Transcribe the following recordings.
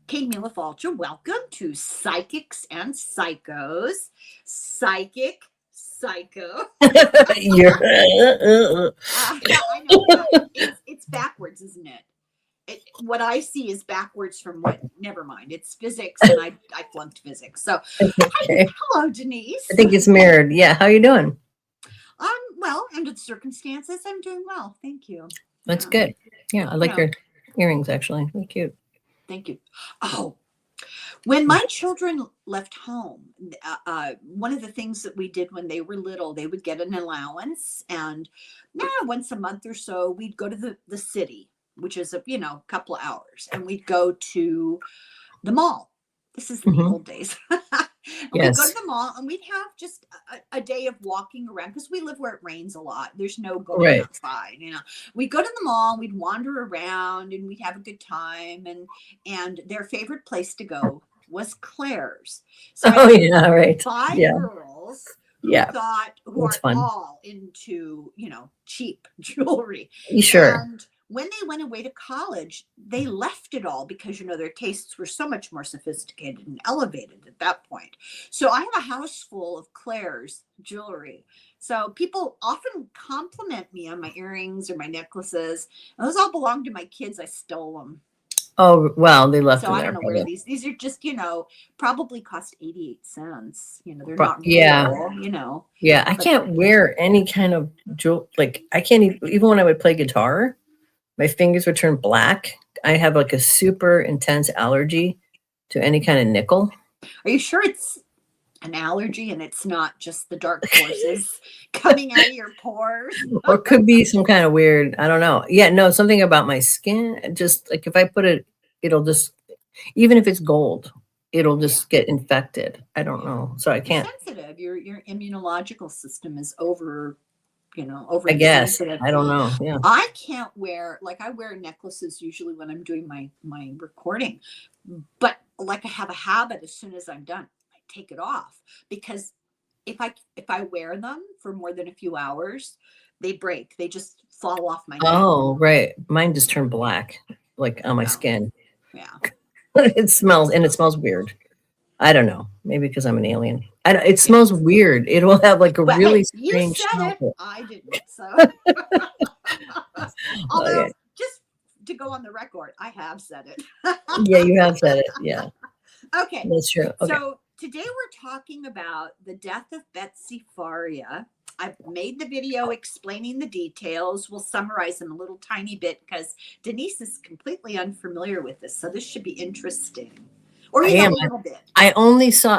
Kate Mila Falcher, welcome to Psychics and Psychos. Psychic, Psycho. You're, I know. It's backwards, isn't it? What I see is backwards from what, never mind. It's physics, and I flunked physics. So, okay. hello, Denise. I think it's mirrored. Yeah. How you doing? Well, under the circumstances, I'm doing well. Thank you. That's good. Yeah. I like your earrings, actually. They're cute. Thank you. Oh, when my children left home, one of the things that we did when they were little, they would get an allowance, and once a month or so, we'd go to the city, which is a couple of hours, and we'd go to the mall. This is in the old days. We'd go to the mall, and we'd have just a day of walking around, because we live where it rains a lot. There's no going outside. We'd go to the mall, we'd wander around, and we'd have a good time. And their favorite place to go was Claire's. So right. Five girls who are all into cheap jewelry. Sure. And when they went away to college, they left it all because, their tastes were so much more sophisticated and elevated at that point. So I have a house full of Claire's jewelry. So people often compliment me on my earrings or my necklaces. Those all belong to my kids. I stole them. Oh, well, they left them there. So I don't know where these are just, probably cost 88 cents. They're not real, Yeah, I can't wear any kind of jewel. Like, I can't even when I would play guitar, my fingers would turn black. I have like a super intense allergy to any kind of nickel. Are you sure it's an allergy and it's not just the dark forces coming out of your pores? Or it could be some kind of weird, I don't know. Yeah, no, something about my skin. Just like if I put it, it'll just, even if it's gold, it'll just get infected. I don't know. So I can't. You're sensitive. Your immunological system is over I guess. I don't know. Yeah. I can't wear, I wear necklaces usually when I'm doing my recording, but I have a habit, as soon as I'm done, I take it off, because if I wear them for more than a few hours, they break. They just fall off my neck. Oh, right. Mine just turned black, on my skin. Yeah. It smells weird. I don't know. Maybe because I'm an alien. It smells weird. It will have a really strange smell. I didn't. So, although just to go on the record, I have said it. Yeah, you have said it. Yeah. Okay. That's true. Okay. So today we're talking about the death of Betsy Faria. I've made the video explaining the details. We'll summarize them a little tiny bit because Denise is completely unfamiliar with this, so this should be interesting. Or even a little bit. I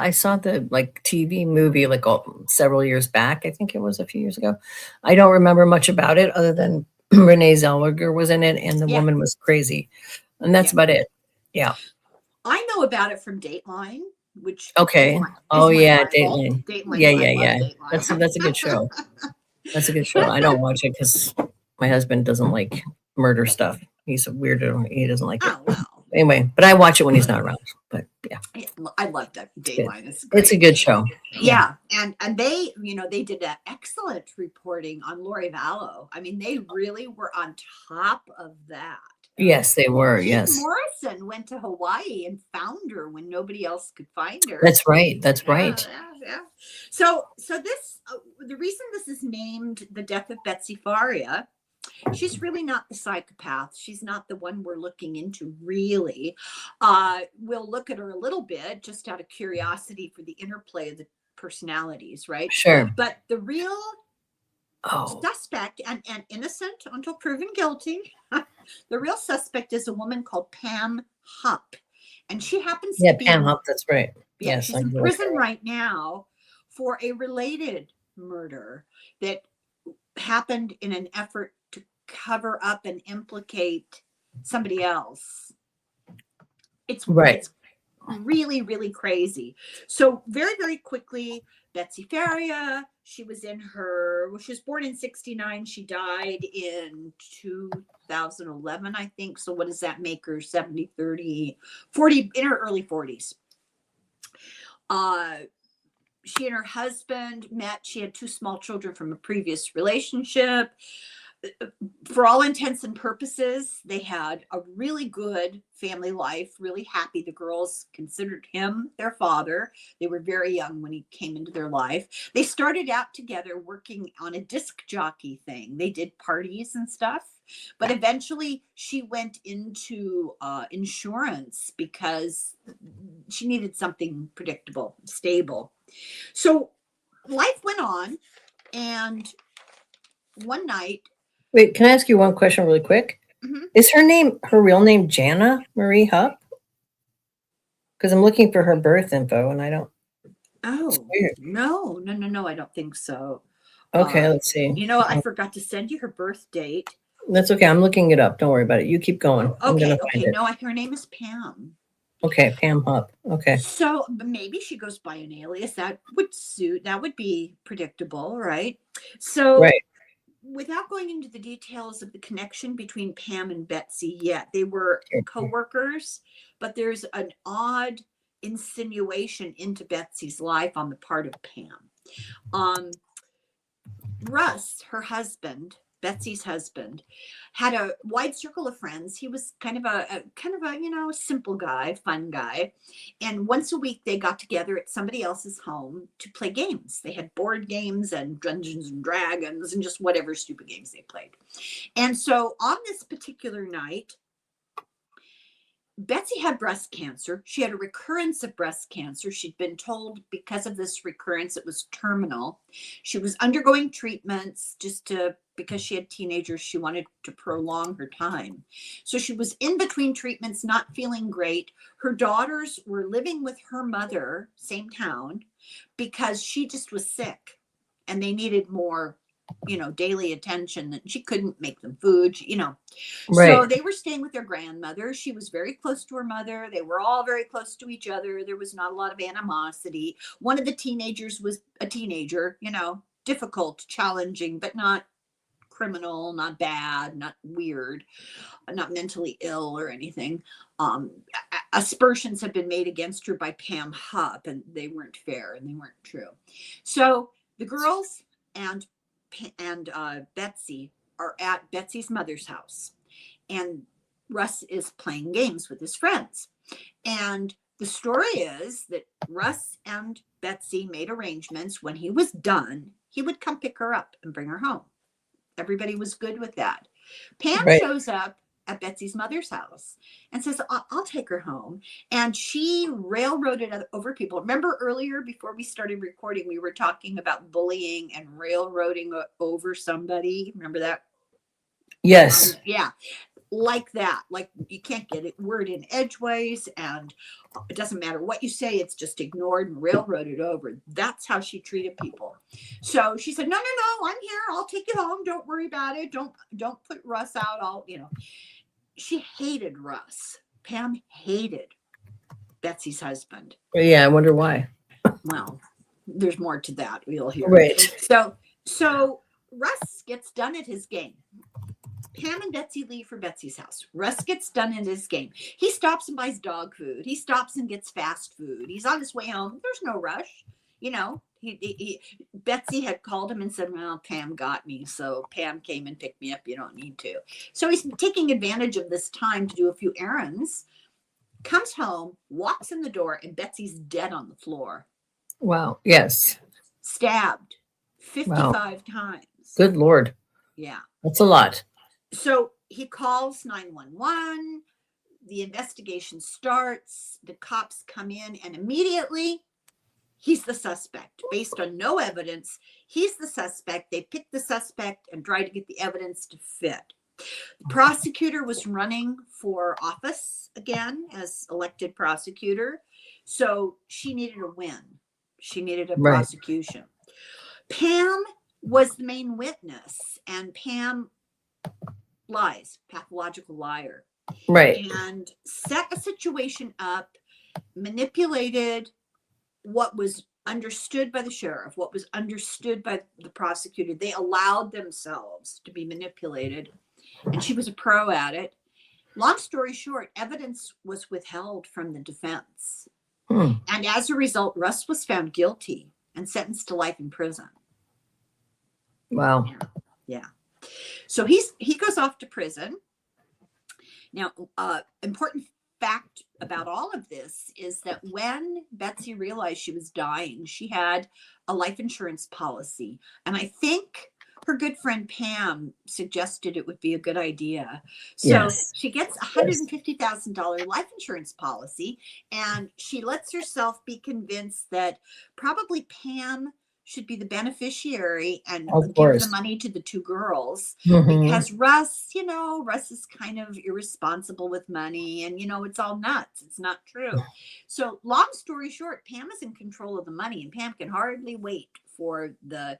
saw the TV movie several years back. I think it was a few years ago. I don't remember much about it other than Renee Zellweger was in it and the woman was crazy. And that's about it. Yeah. I know about it from Dateline, which Dateline. Dateline. Yeah. That's a good show. That's a good show. I don't watch it because my husband doesn't like murder stuff. He's a weirdo. He doesn't like it. Oh, wow. Anyway, but I watch it when he's not around. But yeah, I love that Dateline. It's a good show. Yeah, and they they did an excellent reporting on Lori Vallow. I mean, they really were on top of that. Yes, they were. Yes, Morrison went to Hawaii and found her when nobody else could find her. That's right. That's right. Yeah. So this the reason this is named the death of Betsy Faria. She's really not the psychopath. She's not the one we're looking into, really. We'll look at her a little bit just out of curiosity for the interplay of the personalities, right? Sure. But the real suspect, and innocent until proven guilty, the real suspect is a woman called Pam Hupp. And she happens to be... Pam Hupp, that's right. Yeah, yes, she's in prison right now for a related murder that happened in an effort to cover up and implicate somebody else. It's really, really crazy. So very, very quickly, Betsy Faria, she was born in 1969. She died in 2011, I think. So what does that make her? 70, 30, 40, in her early 40s. She and her husband met. She had two small children from a previous relationship. for all intents and purposes, they had a really good family life, really happy. The girls considered him their father. They were very young when he came into their life. They started out together working on a disc jockey thing. They did parties and stuff, but eventually she went into insurance because she needed something predictable, stable. So life went on, and one night, Wait, can I ask you one question really quick? Is her real name Jana Marie Hupp? Because I'm looking for her birth info and I don't. Oh, no, I don't think so. Okay, let's see. You know, I forgot to send you her birth date. That's okay. I'm looking it up. Don't worry about it. You keep going. Okay. No, her name is Pam. Okay, Pam Hupp. Okay. So maybe she goes by an alias. That would suit. That would be predictable, right? So, right. Without going into the details of the connection between Pam and Betsy yet, they were co-workers, but there's an odd insinuation into Betsy's life on the part of Pam. Russ, her husband, Betsy's husband, had a wide circle of friends. He was kind of a simple guy, fun guy. And once a week they got together at somebody else's home to play games. They had board games and Dungeons and Dragons and just whatever stupid games they played. And so on this particular night, Betsy had breast cancer. She had a recurrence of breast cancer. She'd been told because of this recurrence, it was terminal. She was undergoing treatments because she had teenagers. She wanted to prolong her time. So she was in between treatments, not feeling great. Her daughters were living with her mother, same town, because she just was sick and they needed more daily attention. That she couldn't make them food, Right. So they were staying with their grandmother. She was very close to her mother. They were all very close to each other. There was not a lot of animosity. One of the teenagers was a teenager, difficult, challenging, but not criminal, not bad, not weird, not mentally ill or anything. Aspersions have been made against her by Pam Hupp, and they weren't fair and they weren't true. So the girls and Betsy are at Betsy's mother's house, and Russ is playing games with his friends. And the story is that Russ and Betsy made arrangements. When he was done, he would come pick her up and bring her home. Everybody was good with that. Pam shows up at Betsy's mother's house and says, I'll take her home. And she railroaded over people. Remember earlier, before we started recording, we were talking about bullying and railroading over somebody. Remember that? Yes. Yeah. Like that. Like you can't get it word in edgeways, and it doesn't matter what you say, it's just ignored and railroaded over. That's how she treated people. So she said, no, I'm here. I'll take you home. Don't worry about it. Don't put Russ out. She hated Russ. Pam hated Betsy's husband. Yeah, I wonder why. Well, there's more to that. We'll hear. Right. So Russ gets done at his game. Pam and Betsy leave for Betsy's house. Russ gets done at his game. He stops and buys dog food. He stops and gets fast food. He's on his way home. There's no rush. Betsy had called him and said, well, Pam got me. So Pam came and picked me up. You don't need to. So he's taking advantage of this time to do a few errands, comes home, walks in the door, and Betsy's dead on the floor. Wow. Yes. Stabbed 55 times. Good Lord. Yeah. That's a lot. So he calls 911. The investigation starts. The cops come in, and immediately he's the suspect. Based on no evidence, he's the suspect. They pick the suspect and try to get the evidence to fit. The prosecutor was running for office again as elected prosecutor. So she needed a win. She needed a prosecution. Pam was the main witness, and Pam lies, pathological liar. Right. And set a situation up, manipulated what was understood by the sheriff, what was understood by the prosecutor. They allowed themselves to be manipulated, and she was a pro at it. Long story short, evidence was withheld from the defense. And as a result, Russ was found guilty and sentenced to life in prison. Wow. Yeah. So he goes off to prison. Now, important fact about all of this is that when Betsy realized she was dying, she had a life insurance policy. And I think her good friend Pam suggested it would be a good idea. So Yes. she gets a Yes. $150,000 life insurance policy, and she lets herself be convinced that probably Pam should be the beneficiary and Of give the course. money to the two girls, Mhm. because Russ is kind of irresponsible with money, and it's all nuts. It's not true. So long story short, Pam is in control of the money, and Pam can hardly wait for the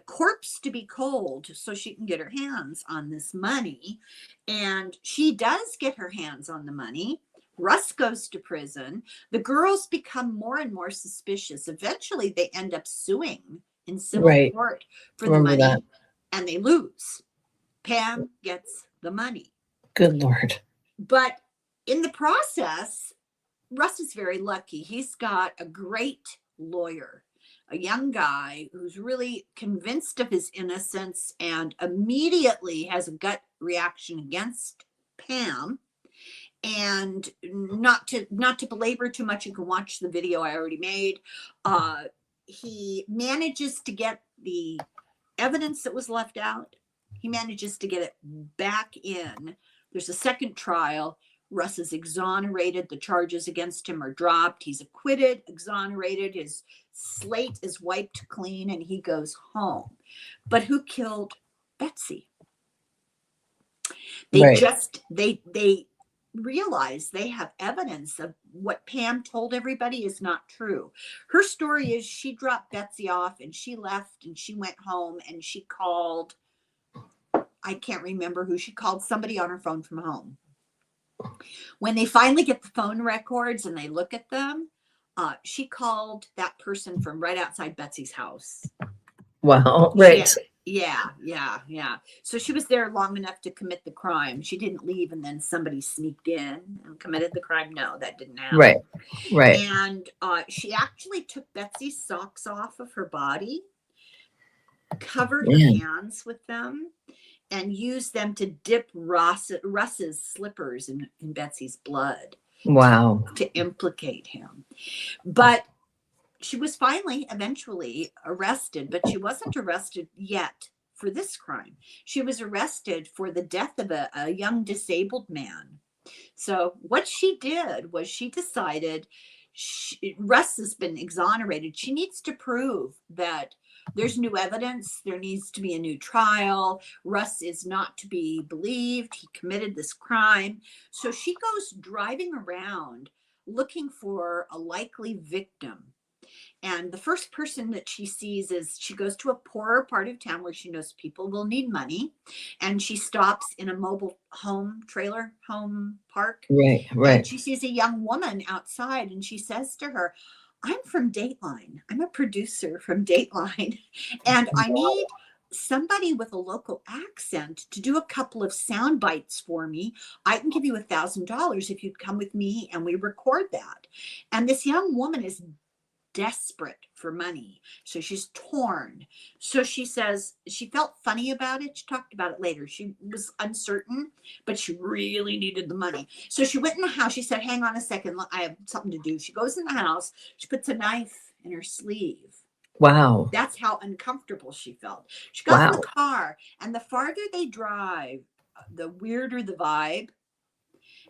corpse to be cold so she can get her hands on this money. And she does get her hands on the money. Russ goes to prison. The girls become more and more suspicious. Eventually, they end up suing in civil Right. court for the Remember that. money, and they lose. Pam gets the money. Good Lord. But in the process, Russ is very lucky. He's got a great lawyer, a young guy who's really convinced of his innocence and immediately has a gut reaction against Pam. And not to belabor too much, you can watch the video I already made. He manages to get the evidence that was left out. He manages to get it back in. There's a second trial. Russ is exonerated. The charges against him are dropped. He's acquitted, exonerated. His slate is wiped clean, and he goes home. But who killed Betsy? Right. They realize they have evidence of what Pam told everybody is not true. Her story is she dropped Betsy off and she left and she went home and she called, I can't remember who she called, somebody on her phone from home. When they finally get the phone records and they look at them, she called that person from right outside Betsy's house. Wow. Right. Yeah. So she was there long enough to commit the crime. She didn't leave and then somebody sneaked in and committed the crime. No, that didn't happen. Right. Right. And she actually took Betsy's socks off of her body, covered her hands with them, and used them to dip Russ's slippers in Betsy's blood. Wow. To implicate him. But she was finally eventually arrested, but she wasn't arrested yet for this crime. She was arrested for the death of a young disabled man. So what she did was she decided Russ has been exonerated. She needs to prove that there's new evidence. There needs to be a new trial. Russ is not to be believed. He committed this crime. So she goes driving around looking for a likely victim. And the first person that she sees is she goes to a poorer part of town where she knows people will need money. And she stops in a mobile trailer home park. Right. And she sees a young woman outside and she says to her, I'm from Dateline. I'm a producer from Dateline. And I need somebody with a local accent to do a couple of sound bites for me. I can give you $1,000 if you'd come with me and we record that. And this young woman is desperate for money. So she's torn. So she says she felt funny about it. She talked about it later. She was uncertain, but she really needed the money. So she went in the house. She said, hang on a second. I have something to do. She goes in the house. She puts a knife in her sleeve. Wow. That's how uncomfortable she felt. She got in the car, and the farther they drive, the weirder the vibe.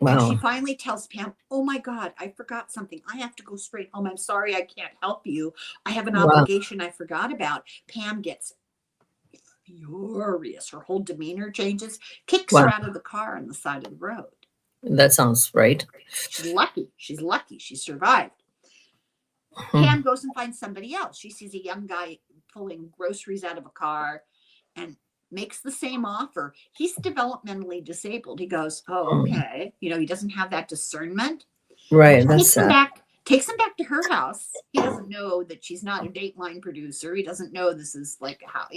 Wow. And she finally tells Pam, oh my God, I forgot something. I have to go straight home. I'm sorry, I can't help you. I have an obligation I forgot about. Pam gets furious. Her whole demeanor changes, kicks her out of the car on the side of the road. That sounds right. She's lucky. She survived. Pam goes and finds somebody else. She sees a young guy pulling groceries out of a car and makes the same offer. He's developmentally disabled. He goes, oh, okay. He doesn't have that discernment. Right. Takes him back to her house. He doesn't know that she's not a Dateline producer. He doesn't know this is like how,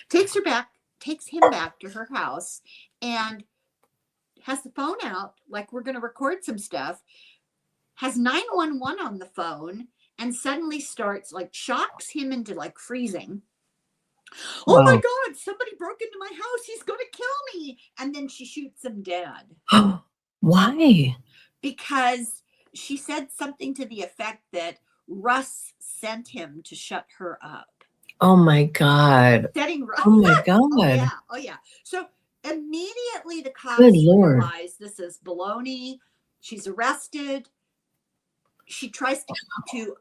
takes him back to her house and has the phone out. Like, we're going to record some stuff, has 911 on the phone, and suddenly starts shocks him into freezing. Oh my Wow. God, somebody broke into my house. He's going to kill me. And then she shoots him dead Why? because she said something to the effect that Russ sent him to shut her up. Oh my God. Setting Russ. Oh my Oh, God. yeah. Oh, yeah. So immediately the Good cops Lord. realize this is baloney. She's arrested. She tries to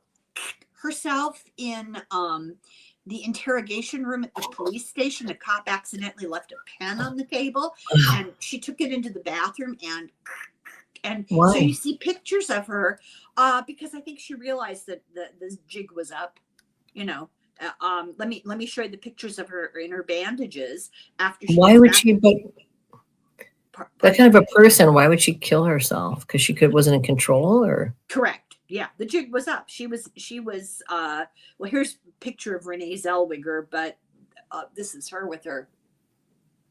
herself in the interrogation room at the police station. A cop accidentally left a pen on the table, and she took it into the bathroom and so Why? you see pictures of her because I think she realized that this jig was up. You know, let me show you the pictures of her in her bandages after she. Why would she? But that kind of a person, why would she kill herself? Because she wasn't in control, or? Correct. Yeah, the jig was up. She was well, here's a picture of Renee Zellweger, but this is her with her.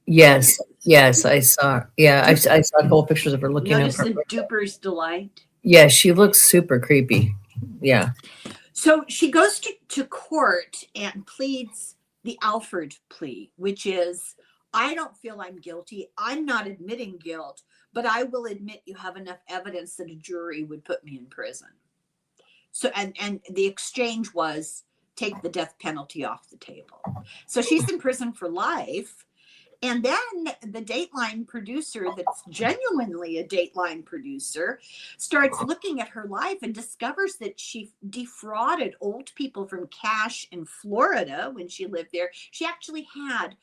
Yes, yes, I saw. Yeah, I saw a couple pictures of her looking at Notice her. the duper's delight. Yeah, she looks super creepy. Yeah. So she goes to court and pleads the Alford plea, which is, I don't feel I'm guilty. I'm not admitting guilt, but I will admit you have enough evidence that a jury would put me in prison. So, and the exchange was take the death penalty off the table. So she's in prison for life. And then the Dateline producer, that's genuinely a Dateline producer, starts looking at her life and discovers that she defrauded old people from cash in Florida when she lived there. She actually had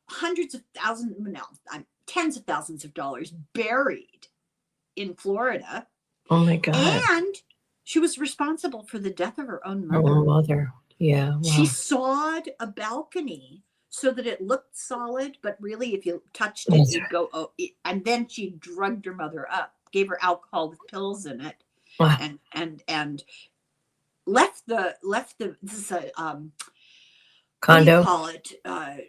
hundreds of thousands, no, tens of thousands of dollars buried in Florida. Oh my God. And she was responsible for the death of her own mother. Oh, mother. Yeah. Wow. She sawed a balcony so that it looked solid, but really, if you touched it, it'd go. Oh, and then she drugged her mother up, gave her alcohol with pills in it, Wow. and left the this is a Condo. What do you call it?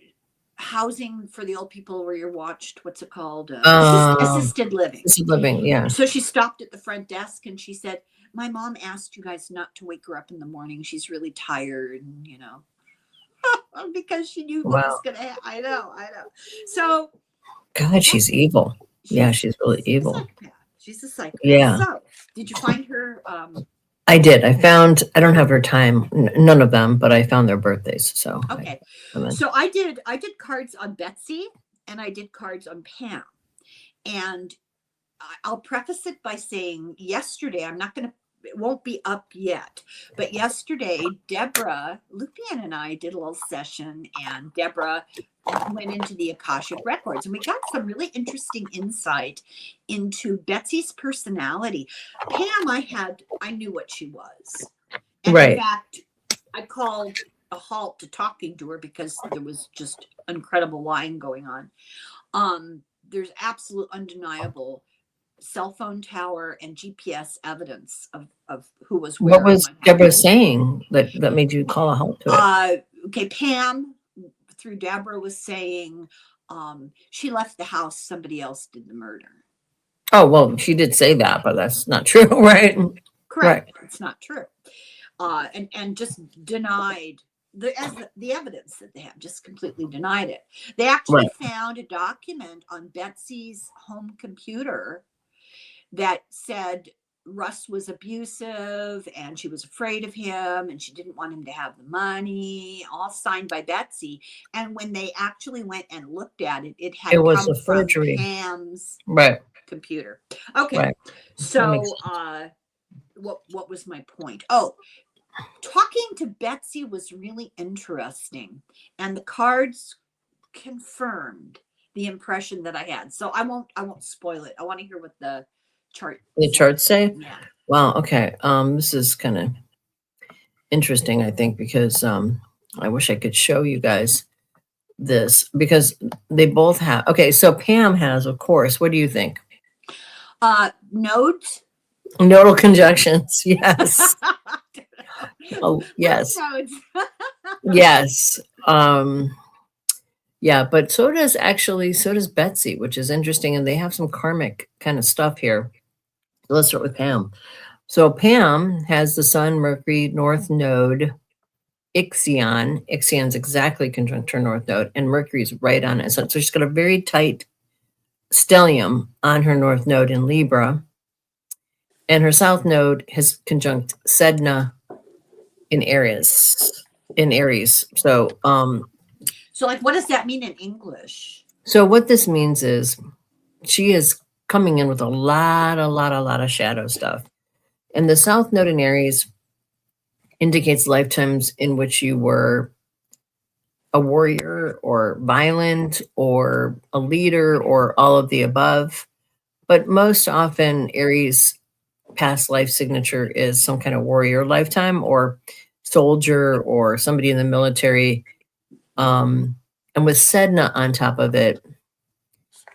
Housing for the old people where you're watched. What's it called? Assisted living. Assisted living. Yeah. So she stopped at the front desk and she said, "My mom asked you guys not to wake her up in the morning. She's really tired, and you know." Because she knew what was going to happen. I know. So, God, she's evil. Yeah, she's really evil. She's a psychopath. Yeah. So, did you find her? I did. I don't have her time, none of them, but I found their birthdays. So okay. So I did cards on Betsy and I did cards on Pam. And I'll preface it by saying yesterday, it won't be up yet, but yesterday, Deborah Lupian and I did a little session, and Deborah went into the Akashic records, and we got some really interesting insight into Betsy's personality. Pam, I knew what she was. And right. In fact, I called a halt to talking to her because there was just incredible lying going on. There's absolute undeniable cell phone tower and GPS evidence of who was where. What was Deborah saying that made you call a halt to it? Okay, Pam, through Deborah, was saying she left the house, somebody else did the murder. Oh, well, she did say that, but that's not true, right? Correct. Right. It's not true. And just denied the evidence that they have, just completely denied it. They actually found a document on Betsy's home computer that said Russ was abusive and she was afraid of him and she didn't want him to have the money, all signed by Betsy. And when they actually went and looked at it, it was a forgery from Pam's computer. Okay. Right. So what was my point? Oh, talking to Betsy was really interesting. And the cards confirmed the impression that I had. So I won't spoil it. I want to hear what the charts say. Yeah. Wow. Okay. This is kind of interesting, I think, because I wish I could show you guys this because they both have. Okay, so Pam has, of course. What do you think? Nodes. Nodal conjunctions. Yes. Oh, yes. Yes. Yeah, but so does Betsy, which is interesting, and they have some karmic kind of stuff here. Let's start with Pam. So Pam has the Sun, Mercury, North Node, Ixion. Ixion's exactly conjunct her north node, and Mercury's right on it. So she's got a very tight stellium on her north node in Libra, and her south node has conjunct Sedna in Aries. So So like, what does that mean in English? so what this means is she is coming in with a lot of shadow stuff. And the south node in Aries indicates lifetimes in which you were a warrior or violent or a leader or all of the above. But most often, Aries past life signature is some kind of warrior lifetime or soldier or somebody in the military. And with Sedna on top of it,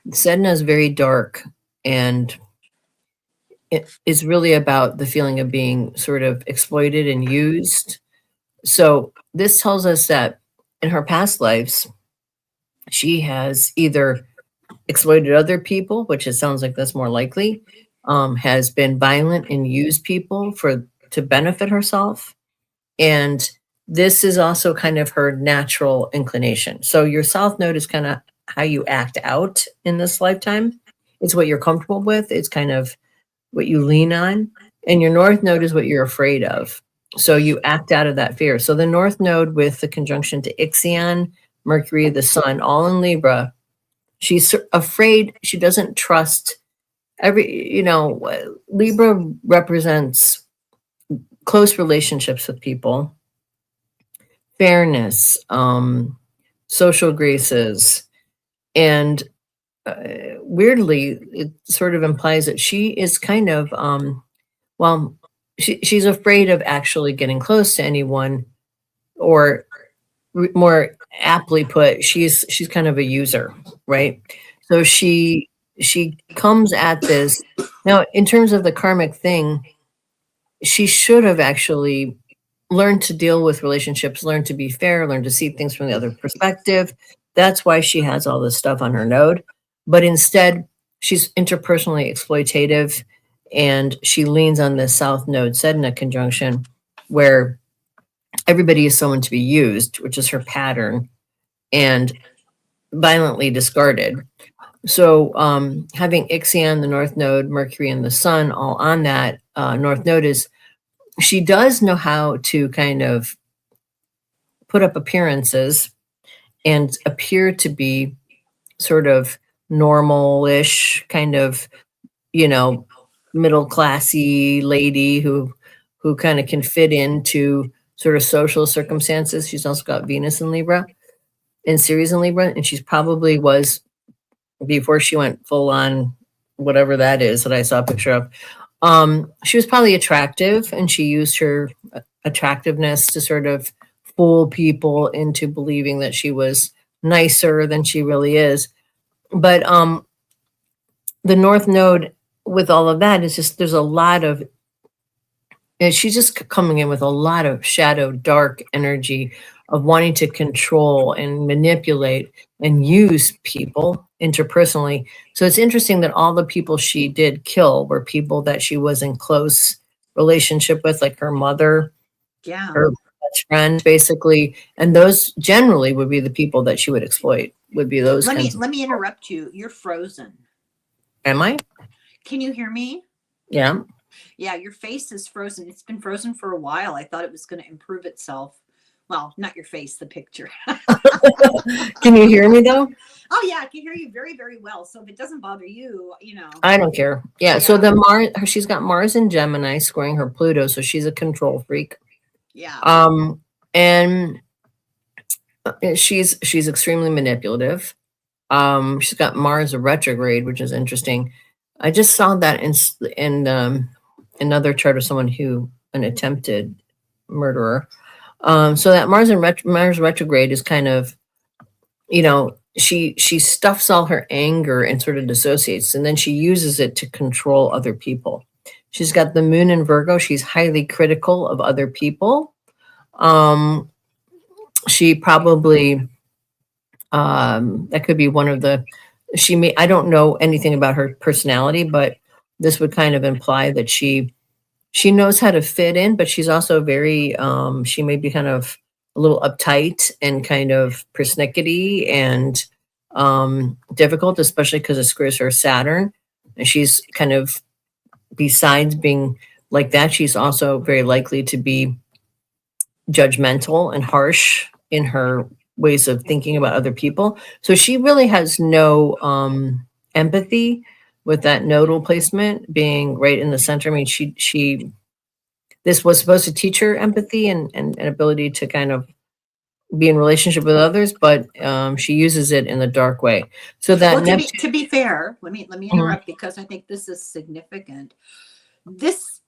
Sedna is very dark, and it is really about the feeling of being sort of exploited and used. So this tells us that in her past lives, she has either exploited other people, which it sounds like that's more likely, has been violent and used people to benefit herself. And this is also kind of her natural inclination. So your south node is kind of how you act out in this lifetime. It's what you're comfortable with. It's kind of what you lean on. And your north node is what you're afraid of. So you act out of that fear. So the north node with the conjunction to Ixion, Mercury, the sun, all in Libra, she's afraid. She doesn't trust Libra represents close relationships with people, fairness, social graces, and weirdly, it sort of implies that she is kind of, she's afraid of actually getting close to anyone, or more aptly put, she's kind of a user, right? So she comes at this now in terms of the karmic thing. She should have actually learned to deal with relationships, learn to be fair, learn to see things from the other perspective. That's why she has all this stuff on her node. But instead, she's interpersonally exploitative, and she leans on the south node Sedna conjunction, where everybody is someone to be used, which is her pattern, and violently discarded. So having Ixion, the north node, Mercury, and the sun all on that north node is, she does know how to kind of put up appearances and appear to be sort of normal-ish, kind of, middle classy lady who kind of can fit into sort of social circumstances. She's also got Venus in Libra and Ceres in Libra, and she's probably was, before she went full on whatever that is that I saw a picture of, she was probably attractive, and she used her attractiveness to sort of fool people into believing that she was nicer than she really is. But the north node with all of that is just, there's a lot of, and she's just coming in with a lot of shadow, dark energy of wanting to control and manipulate and use people interpersonally. So it's interesting that all the people she did kill were people that she was in close relationship with, like her mother, her best friend, basically. And those generally would be the people that she would exploit, would be those Let me interrupt you. You're frozen. Am I? Can you hear me? Yeah. Yeah, your face is frozen. It's been frozen for a while. I thought it was going to improve itself. Well, not your face, the picture. Can you hear me though? Oh yeah, I can hear you very, very well. So if it doesn't bother you, I don't care. Yeah. So the Mars, she's got Mars in Gemini squaring her Pluto, so she's a control freak. Yeah. And she's extremely manipulative. She's got Mars retrograde, which is interesting. I just saw that in another chart of someone an attempted murderer. So that Mars retrograde is kind of, she stuffs all her anger and sort of dissociates, and then she uses it to control other people. She's got the moon in Virgo. She's highly critical of other people. She probably, that could be one of the, I don't know anything about her personality, but this would kind of imply that she knows how to fit in, but she's also very, she may be kind of a little uptight and kind of persnickety and difficult, especially because it screws her Saturn. And she's kind of, besides being like that, she's also very likely to be judgmental and harsh in her ways of thinking about other people. So she really has no empathy with that nodal placement being right in the center. I mean, she this was supposed to teach her empathy and an ability to kind of be in relationship with others, but she uses it in the dark way. So that Well, Neptune. to be fair, let me Mhm. interrupt because I think this is significant. This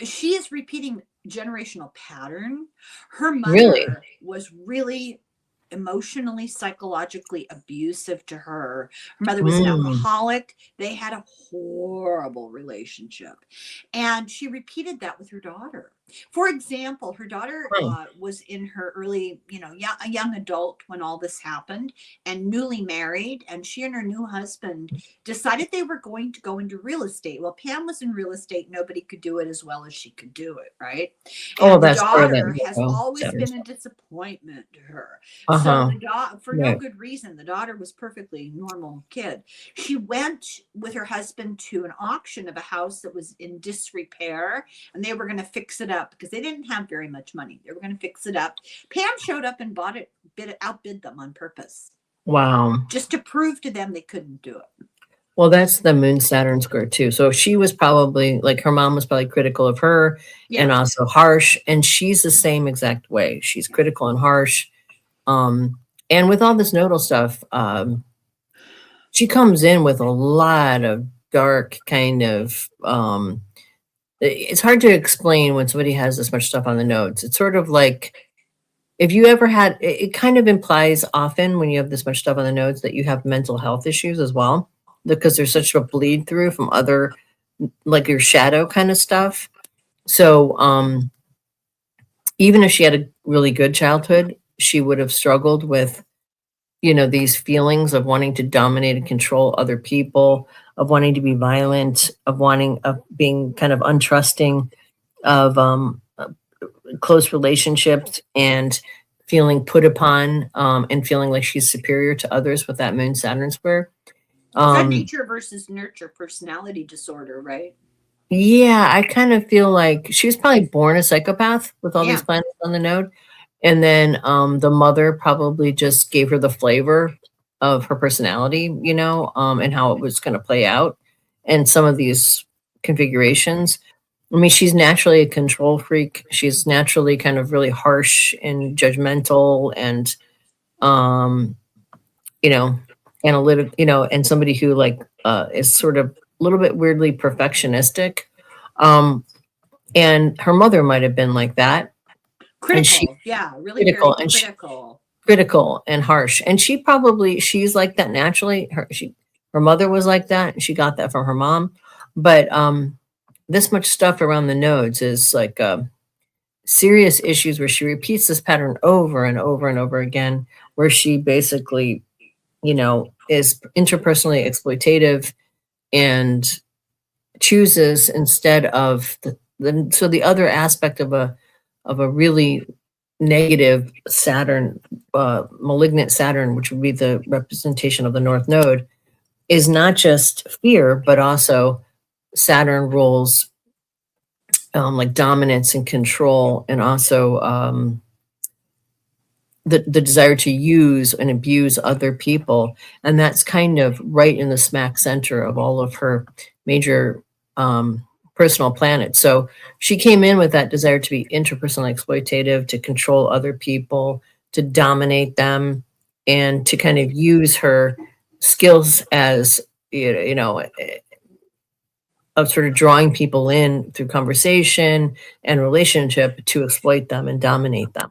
She is repeating generational pattern. Her Really? mother was really emotionally, psychologically abusive to her. Her mother was an Mm. alcoholic. They had a horrible relationship. And she repeated that with her daughter. For example, her daughter Huh. was in her early, a young adult when all this happened and newly married. And she and her new husband decided they were going to go into real estate. Well, Pam was in real estate. Nobody could do it as well as she could do it, right? Oh, And the that's part of daughter that. has Oh, always Saturn been a stuff. disappointment to her. So Uh-huh. for no Right. good reason, the daughter was perfectly normal kid. She went with her husband to an auction of a house that was in disrepair, and they were going to fix it up because they didn't have very much money. They were going to fix it up. Pam showed up and bought it, outbid them on purpose, Wow. just to prove to them they couldn't do it. Well, that's the Moon Saturn square too. So she was probably like her mom was probably critical of her and Yeah. also harsh. And she's the same exact way. She's critical and harsh. Um, and with all this nodal stuff, she comes in with a lot of dark kind of it's hard to explain when somebody has this much stuff on the nodes. It's sort of like if you ever had it kind of implies often when you have this much stuff on the nodes that you have mental health issues as well, because there's such a bleed through from other like your shadow kind of stuff. So even if she had a really good childhood, she would have struggled with, these feelings of wanting to dominate and control other people, of wanting to be violent, of being kind of untrusting of close relationships and feeling put upon and feeling like she's superior to others with that Moon Saturn square. Is that Um, nature versus nurture personality disorder, right? yeah, I kind of feel like she was probably born a psychopath with all these Yeah. planets on the node. And then the mother probably just gave her the flavor of her personality, and how it was going to play out. And some of these configurations. I mean, she's naturally a control freak. She's naturally kind of really harsh and judgmental and, um, you know, analytic, and somebody who like is sort of a little bit weirdly perfectionistic. Um, and her mother might have been like that. And she Critical. Yeah. Really very critical and she critical. critical and harsh. And she's like that naturally. Her mother was like that, and she got that from her mom. But this much stuff around the nodes is like serious issues where she repeats this pattern over and over and over again, where she basically, is interpersonally exploitative and chooses instead of the other aspect of a really negative Saturn, malignant Saturn, which would be the representation of the North Node, is not just fear, but also Saturn rules like dominance and control, and also the desire to use and abuse other people. And that's kind of right in the smack center of all of her major personal planets. So she came in with that desire to be interpersonally exploitative, to control other people, to dominate them, and to kind of use her skills as, of sort of drawing people in through conversation and relationship to exploit them and dominate them.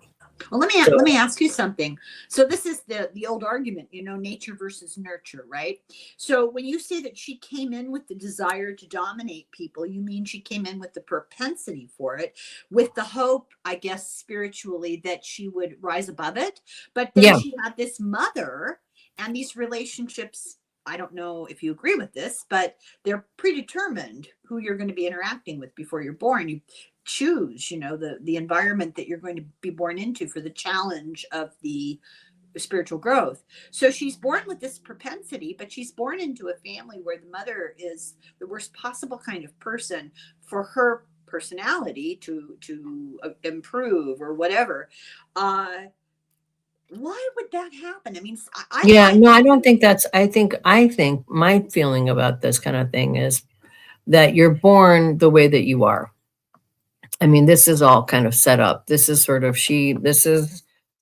Well, So let me ask you something. So this is the old argument, nature versus nurture, right? So when you say that she came in with the desire to dominate people, you mean she came in with the propensity for it, with the hope, I guess, spiritually that she would rise above it. But then yeah, she had this mother and these relationships I don't know if you agree with this, but they're predetermined who you're going to be interacting with before you're born. You choose, the environment that you're going to be born into for the challenge of the spiritual growth. So she's born with this propensity, but she's born into a family where the mother is the worst possible kind of person for her personality to improve or whatever. Why would that happen? I mean, Yeah, no, I don't think that's, I think my feeling about this kind of thing is that you're born the way that you are. I mean, this is all kind of set up. This is sort of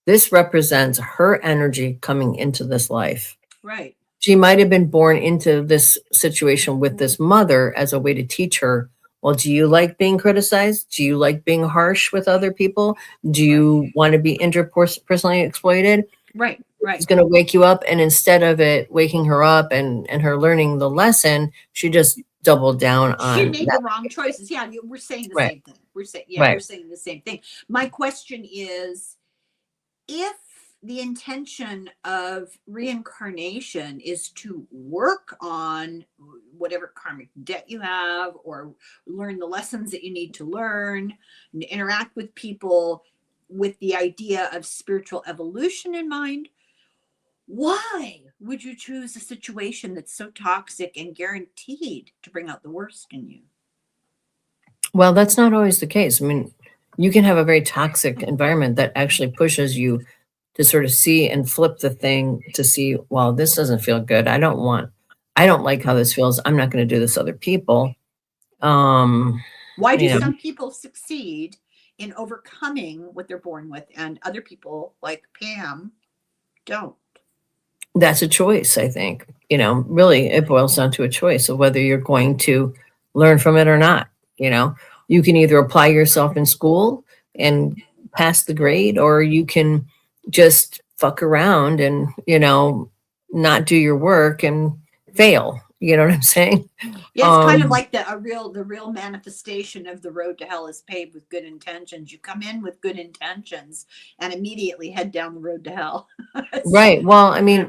this represents her energy coming into this life. right. She might have been born into this situation with this mother as a way to teach her, well, do you like being criticized? Do you like being harsh with other people? Do you want to be interpersonally exploited? Right. It's going to wake you up. And instead of it waking her up and her learning the lesson, she just doubled down on She made that. the wrong choices. Yeah, we're saying the Right. same thing. We're Right. saying the same thing. My question is, if the intention of reincarnation is to work on whatever karmic debt you have or learn the lessons that you need to learn and interact with people with the idea of spiritual evolution in mind, why would you choose a situation that's so toxic and guaranteed to bring out the worst in you? Well, that's not always the case. I mean, you can have a very toxic environment that actually pushes you to sort of see and flip the thing to see, well, this doesn't feel good. I don't like how this feels. I'm not going to do this to other people. Why do You know, some people succeed in overcoming what they're born with and other people like Pam don't? that's a choice, I think. Really, it boils down to a choice of whether you're going to learn from it or not. You can either apply yourself in school and pass the grade, or you can just fuck around and, not do your work and fail. You know what I'm saying? Yeah, it's kind of like the real manifestation of the road to hell is paved with good intentions. You come in with good intentions and immediately head down the road to hell. Right. Well, I mean,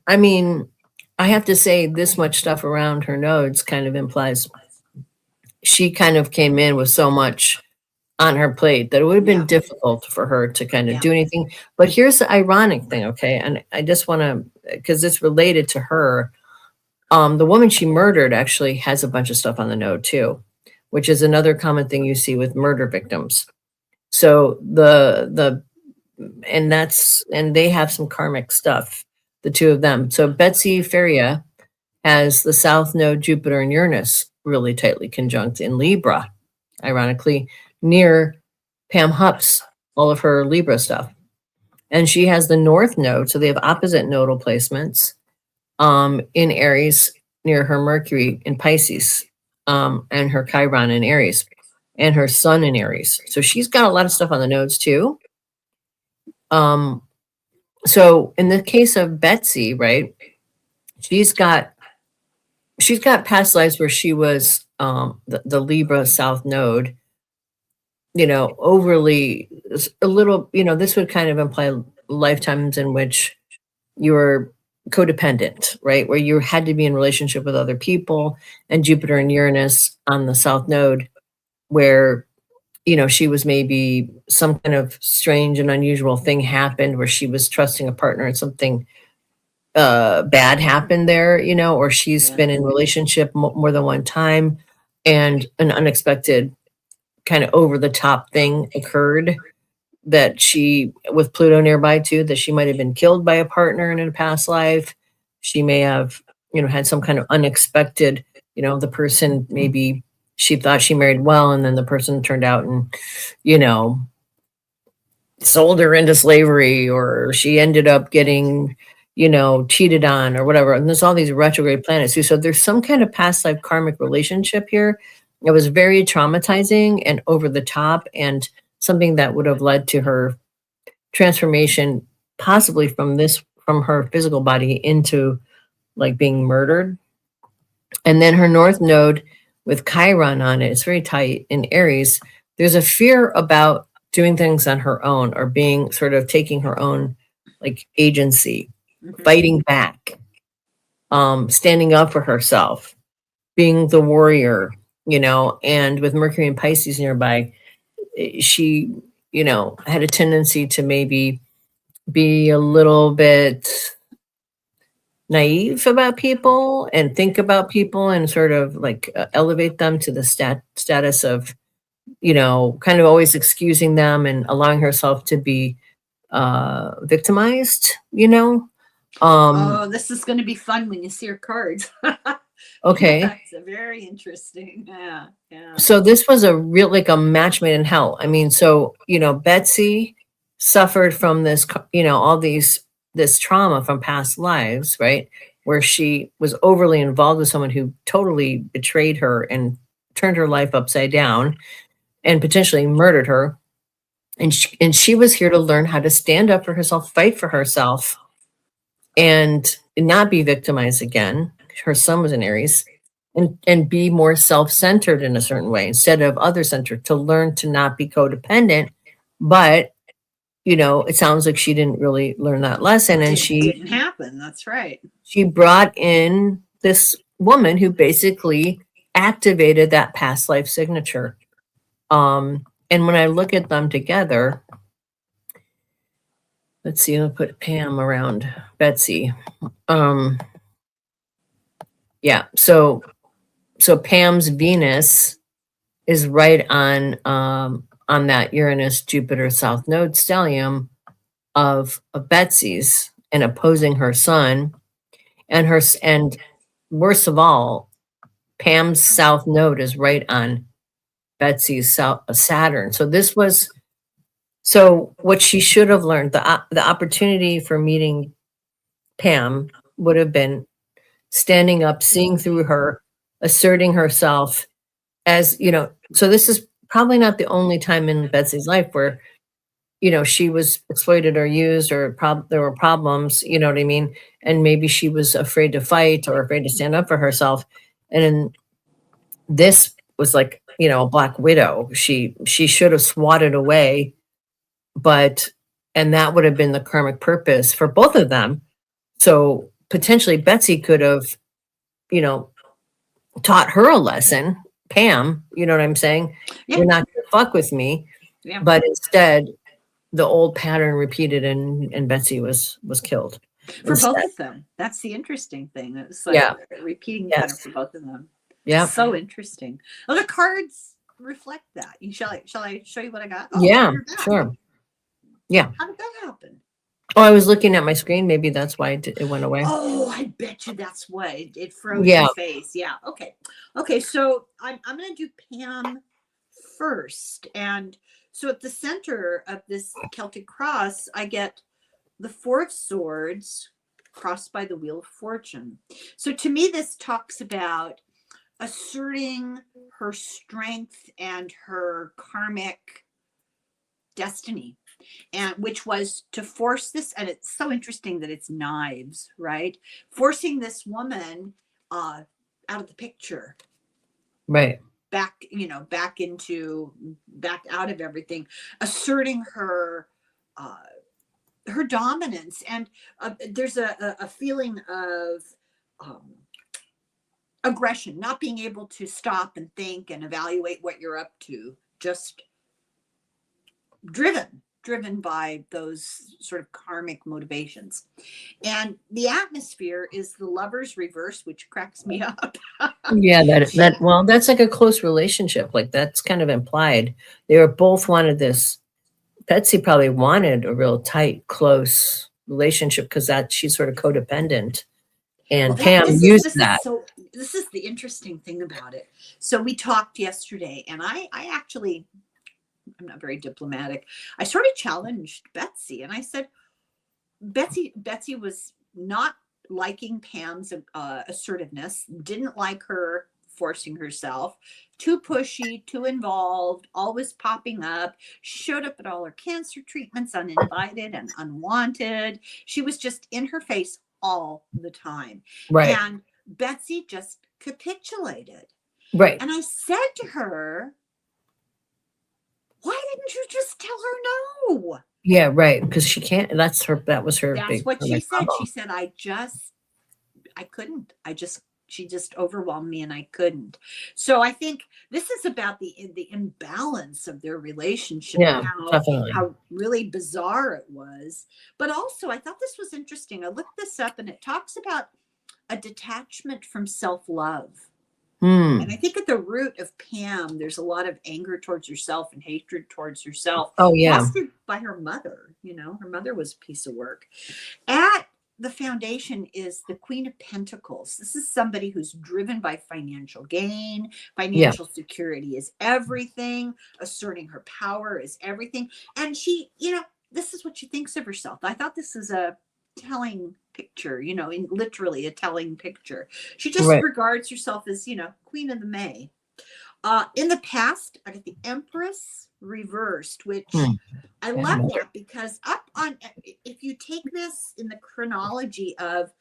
I mean, I have to say this much stuff around her nodes kind of implies she kind of came in with so much on her plate that it would have been difficult for her to kind of do anything. But here's the ironic thing, okay? And I just want to, because it's related to her. The woman she murdered actually has a bunch of stuff on the node too, which is another common thing you see with murder victims. So and they have some karmic stuff, the two of them. So Betsy Faria has the South Node Jupiter and Uranus really tightly conjunct in Libra, ironically, near Pam Hupp's, all of her Libra stuff. And she has the North Node, so they have opposite nodal placements in Aries near her Mercury in Pisces, and her Chiron in Aries, and her Sun in Aries. So she's got a lot of stuff on the nodes too. So in the case of Betsy, right, she's got past lives where she was the Libra South Node, overly a little, this would kind of imply lifetimes in which you were codependent, right? Where you had to be in relationship with other people, and Jupiter and Uranus on the South Node, where, she was maybe some kind of strange and unusual thing happened where she was trusting a partner and something bad happened there, or she's been in relationship more than one time and an unexpected kind of over the top thing occurred that she, with Pluto nearby too, that she might have been killed by a partner in a past life. She may have, had some kind of unexpected, the person, maybe she thought she married well, and then the person turned out and, sold her into slavery, or she ended up getting, cheated on or whatever. And there's all these retrograde planets too. So there's some kind of past life karmic relationship here. It was very traumatizing and over the top, and something that would have led to her transformation, possibly from her physical body into like being murdered. And then her North Node with Chiron on it, it's very tight in Aries. There's a fear about doing things on her own, or being sort of taking her own like agency. fighting back, standing up for herself, being the warrior, you know, and with Mercury and Pisces nearby, she, you know, had a tendency to maybe be a little bit naive about people and think about people and sort of like elevate them to the status of, you know, kind of always excusing them and allowing herself to be victimized, you know. Oh, this is going to be fun when you see her cards. Okay. That's a very interesting. Yeah. Yeah. So this was a real, like a match made in hell. I mean, so, you know, Betsy suffered from this, you know, all this trauma from past lives, right? Where she was overly involved with someone who totally betrayed her and turned her life upside down and potentially murdered her. And she was here to learn how to stand up for herself, fight for herself, and not be victimized again. Her son was an Aries, and be more self-centered in a certain way instead of other-centered, to learn to not be codependent. But, you know, it sounds like she didn't really learn that lesson, and It didn't happen. That's right. she brought in this woman who basically activated that past life signature. And when I look at them together, let's see, I'll put Pam around Betsy. Yeah, so Pam's Venus is right on that Uranus Jupiter South Node stellium of Betsy's, and opposing her sun, and worst of all, Pam's South Node is right on Betsy's Saturn. So what she should have learned, the opportunity for meeting Pam would have been standing up, seeing through her, asserting herself as, you know. So this is probably not the only time in Betsy's life where, you know, she was exploited or used, or there were problems, you know what I mean? And maybe she was afraid to fight or afraid to stand up for herself. And this was like, you know, a black widow. She should have swatted away, and that would have been the karmic purpose for both of them. So potentially Betsy could have, you know, taught her a lesson, Pam, you know what I'm saying? Yeah. You're not gonna fuck with me. Yeah. But instead, the old pattern repeated, and Betsy was killed. For instead. both of them. That's the interesting thing. It's like repeating pattern for both of them. Yeah. So interesting. Well, the cards reflect that. Shall I show you what I got? Oh, yeah, sure. Yeah. How did that happen? Oh, I was looking at my screen. Maybe that's why it went away. Oh, I bet you that's why it froze your face. Yeah. Okay. So I'm going to do Pam first. And so at the center of this Celtic cross, I get the Four of Swords crossed by the Wheel of Fortune. So to me, this talks about asserting her strength and her karmic destiny, and which was to force this. And it's so interesting that it's knives, right? Forcing this woman out of the picture, right? Back out of everything, asserting her dominance. And there's a feeling of aggression, not being able to stop and think and evaluate what you're up to, just driven by those sort of karmic motivations. And the atmosphere is the Lover's reverse, which cracks me up. Yeah, well, that's like a close relationship. Like, that's kind of implied. They were both wanted this. Betsy probably wanted a real tight, close relationship because she's sort of codependent. And Pam used that. So this is the interesting thing about it. So we talked yesterday, and I actually, I'm not very diplomatic. I sort of challenged Betsy, and I said, Betsy was not liking Pam's assertiveness, didn't like her forcing herself, too pushy, too involved, always popping up, showed up at all her cancer treatments uninvited and unwanted. She was just in her face all the time. Right. And Betsy just capitulated. Right. And I said to her, why didn't you just tell her no? Yeah, right. Because she can't. That was her That's big what she like, said. She problem. said, I couldn't. She just overwhelmed me and I couldn't. So I think this is about the imbalance of their relationship and Yeah, definitely. how really bizarre it was. But also, I thought this was interesting. I looked this up and it talks about a detachment from self-love. And I Hmm. think at the root of Pam, there's a lot of anger towards herself and hatred towards herself, Oh, yeah. fostered by her mother. You know, her mother was a piece of work. At the foundation is the Queen of Pentacles. This is somebody who's driven by financial gain. Yeah. Financial security is everything. Asserting her power is everything. And she, this is what she thinks of herself. I thought this is a telling picture, in literally a telling picture. She just Right. regards herself as, Queen of the May. In the past, I got the Empress reversed, which Hmm. I Yeah, love no. that because if you take this in the chronology of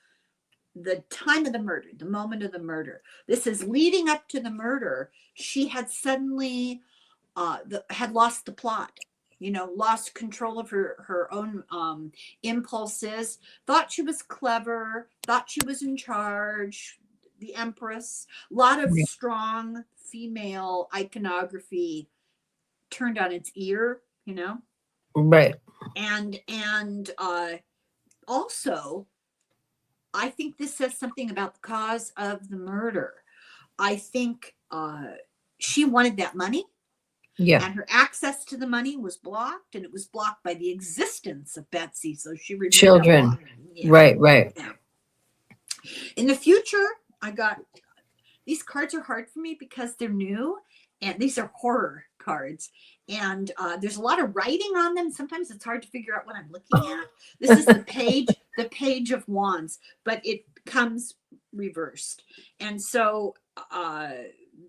the time of the murder, the moment of the murder, this is leading up to the murder. She had suddenly had lost the plot, lost control of her own impulses, thought she was clever, thought she was in charge. The Empress, a lot of Yeah. strong female iconography turned on its ear, Right. and also I think this says something about the cause of the murder. I think she wanted that money, Yeah. and her access to the money was blocked, and it was blocked by the existence of Betsy, so she removed that Children. block. Yeah, Right. Right. yeah. In the future, I got these cards are hard for me because they're new, and these are horror cards, and there's a lot of writing on them. Sometimes it's hard to figure out what I'm looking at. This is the page of wands, but it comes reversed, and so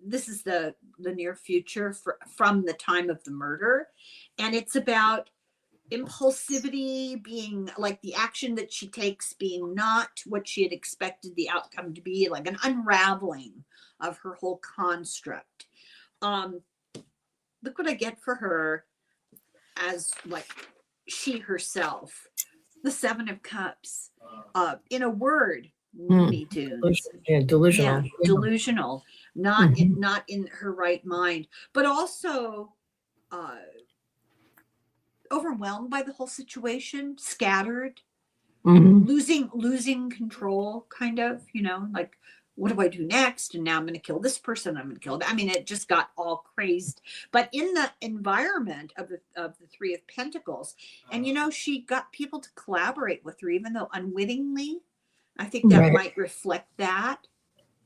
this is the near future from the time of the murder, and it's about impulsivity being like the action that she takes being not what she had expected the outcome to be, like an unraveling of her whole construct. um Look what I get for her as like she herself, the Seven of Cups. In a word, Hmm. Looney Tunes. Delusional. Yeah, Yeah, delusional. Yeah. delusional, Mhm. not in her right mind, but also uh overwhelmed by the whole situation, scattered, Mhm. losing control, kind of, like, what do I do next? And now I'm going to kill this person, I'm going to kill that. I mean, it just got all crazed. But in the environment of the Three of Pentacles, and she got people to collaborate with her, even though unwittingly. I think that Right. might reflect that.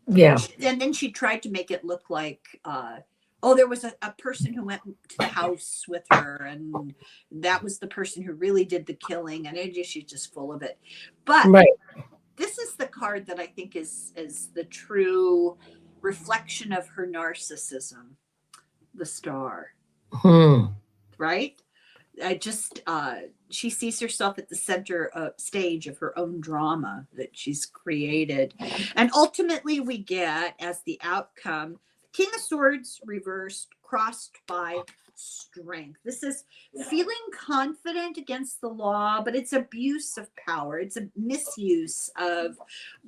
Yeah. And then she tried to make it look like there was a person who went to the house with her, and that was the person who really did the killing, and she's just full of it. But Right. this is the card that I think is the true reflection of her narcissism, the Star. Hmm. Right. I just She sees herself at the center stage of her own drama that she's created, and ultimately we get as the outcome King of Swords reversed, crossed by strength. This is feeling confident against the law, but it's abuse of power. It's a misuse of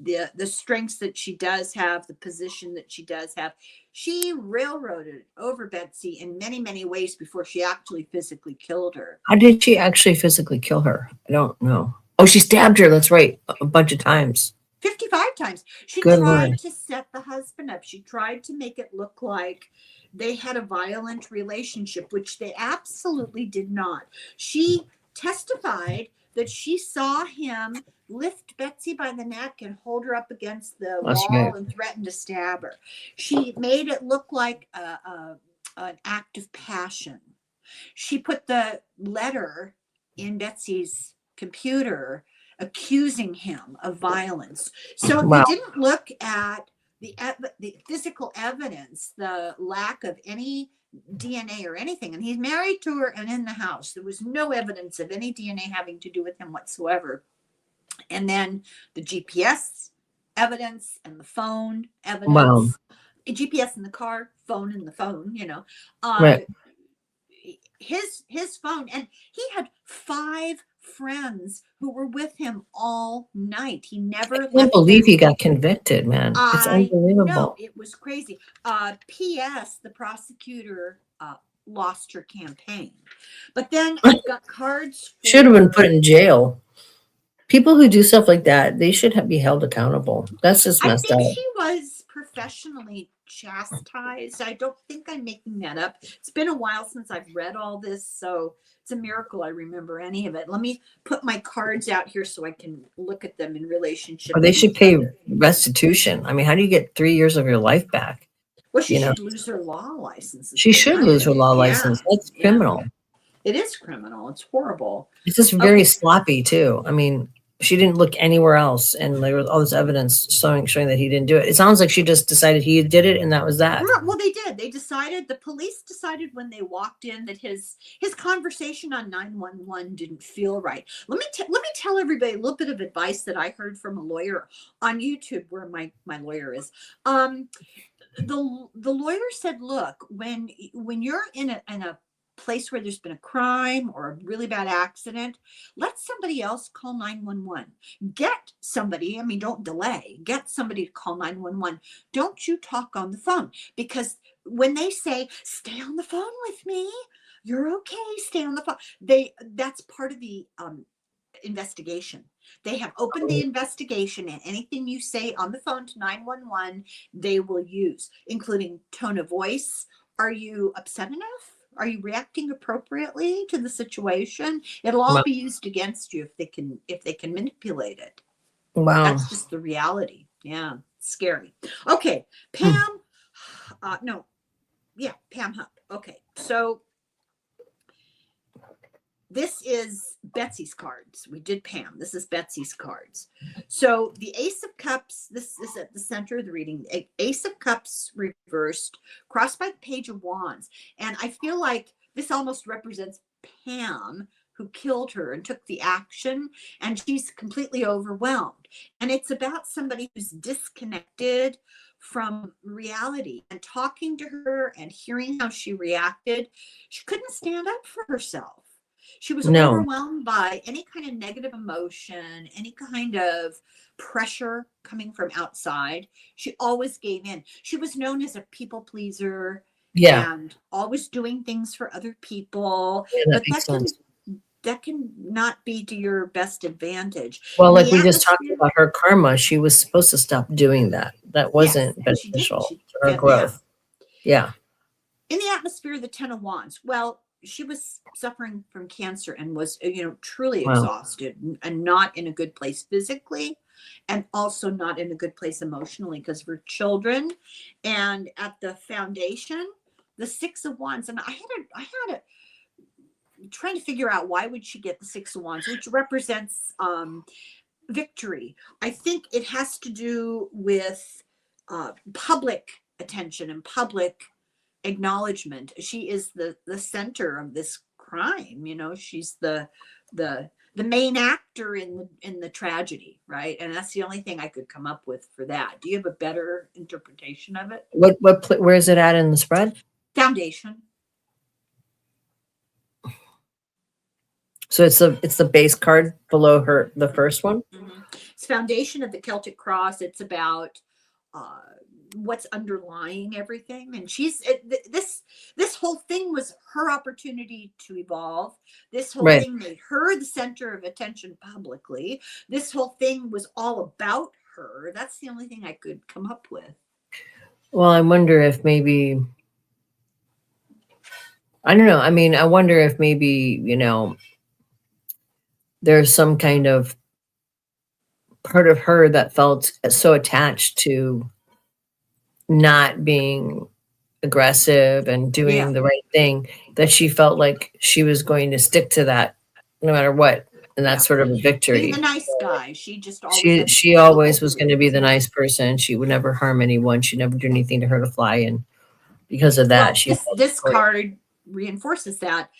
the strengths that she does have, the position that she does have. She railroaded over Betsy in many, many ways before she actually physically killed her. How did she actually physically kill her? I don't know. Oh, she stabbed her. That's right. A bunch of times. 55 times. She Good Lord. tried to set the husband up. She tried to make it look like they had a violent relationship, which they absolutely did not. She testified that she saw him lift Betsy by the neck and hold her up against the That's right. wall and threaten to stab her. She made it look like an act of passion. She put the letter in Betsy's computer accusing him of violence. So you Wow. didn't look at the physical evidence, the lack of any DNA or anything. And he's married to her and in the house. There was no evidence of any DNA having to do with him whatsoever. And then the GPS evidence and the phone Wow. evidence, GPS in the car, phone in the phone, Right. his phone, and he had 5 friends who were with him all night. He never I can't left believe them. he got convicted, man. It's I know, unbelievable. it was crazy. P.S. The prosecutor lost her campaign. But then I've got cards Should have been for. put in jail. People who do stuff like that, they should be held accountable. That's just I messed think up. she was professionally chastised. I don't think I'm making that up. It's been a while since I've read all this, so it's a miracle I remember any of it. Let me put my cards out here so I can look at them in relationship Or they to should each pay other. restitution. I mean, how do you get 3 years of your life back? Well, she You know, should lose her law license is she what should I lose her think. law Yeah, license. That's yeah. criminal. It is criminal. It's horrible. It's just Okay. very sloppy too. I mean, she didn't look anywhere else, and there was all this evidence showing that he didn't do it. It sounds like she just decided he did it, and that was that. Well, they did. They decided. The police decided when they walked in that his conversation on 911 didn't feel right. Let me tell everybody a little bit of advice that I heard from a lawyer on YouTube, where my lawyer is. The lawyer said, look, when you're in a place where there's been a crime or a really bad accident, let somebody else call 911. Get somebody, I mean, don't delay, get somebody to call 911. Don't you talk on the phone, because when they say, stay on the phone with me, you're okay, stay on the phone. That's part of the investigation. They have opened the investigation, and anything you say on the phone to 911, they will use, including tone of voice. Are you upset enough? Are you reacting appropriately to the situation? It'll all Wow. be used against you if they can manipulate it. Wow. That's just the reality. Yeah, scary. Okay, Pam. Pam Hupp. Okay, so this is Betsy's cards. We did Pam. This is Betsy's cards. So the Ace of Cups, this is at the center of the reading. Ace of Cups reversed, crossed by the Page of Wands. And I feel like this almost represents Pam, who killed her and took the action, and she's completely overwhelmed. And it's about somebody who's disconnected from reality, and talking to her and hearing how she reacted. She couldn't stand up for herself. She was overwhelmed by any kind of negative emotion, any kind of pressure coming from outside. She always gave in. She was known as a people pleaser, and always doing things for other people. Yeah, that makes sense. That can not be to your best advantage. Well, like we just talked about her karma, she was supposed to stop doing that. That wasn't beneficial to her growth. Yeah. In the atmosphere of the Ten of Wands, well, she was suffering from cancer and was, truly exhausted and not in a good place physically, and also not in a good place emotionally because of her children. And at the foundation, the Six of Wands, and I had a trying to figure out why would she get the Six of Wands, which represents victory. I think it has to do with public attention and public acknowledgement. She is the center of this crime. She's the main actor in the tragedy, right? And that's the only thing I could come up with for that. Do you have a better interpretation of it? Where is it at in the spread? Foundation. So it's the base card below the first one. Mm-hmm. It's foundation of the Celtic cross. It's about what's underlying everything, and she's this whole thing was her opportunity to evolve. This whole thing made her the center of attention publicly. This whole thing was all about her. That's the only thing I could come up with. Well, I wonder if maybe, I don't know. I mean, I wonder if maybe, there's some kind of part of her that felt so attached to not being aggressive and doing the right thing that she felt like she was going to stick to that no matter what. And that's sort of a victory. Being the nice guy. She always was going to be the nice person. She would never harm anyone. She never do anything to hurt a fly. And because of that, this card reinforces that.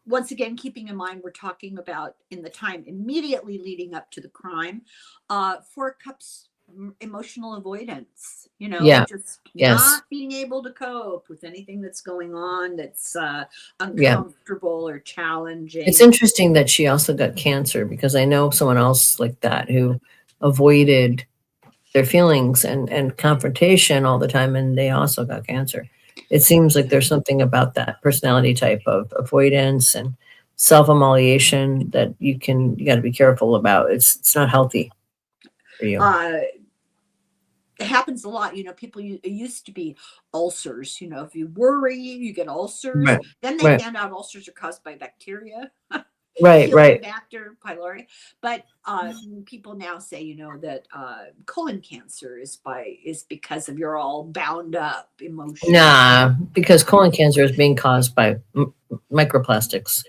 Once again, keeping in mind, we're talking about in the time immediately leading up to the crime. 4 of Cups emotional avoidance, you know, Yeah. just Yes. not being able to cope with anything that's going on that's Yeah. uncomfortable or It's challenging. interesting that she also got cancer, because I know someone else like that who avoided their feelings and confrontation all the time, and they also got cancer. It seems like there's something about that personality type of avoidance and self-immolation that you got to be careful about. It's not healthy for you. Uh, it happens a lot, you know. People, it used to be ulcers, you know, if you worry, you get ulcers. Right. Then they Right. found out ulcers are caused by bacteria. Right. Right. Helicobacter pylori. But people now say, you know, that colon cancer is because of you're all bound up emotionally. Nah, because colon cancer is being caused by microplastics.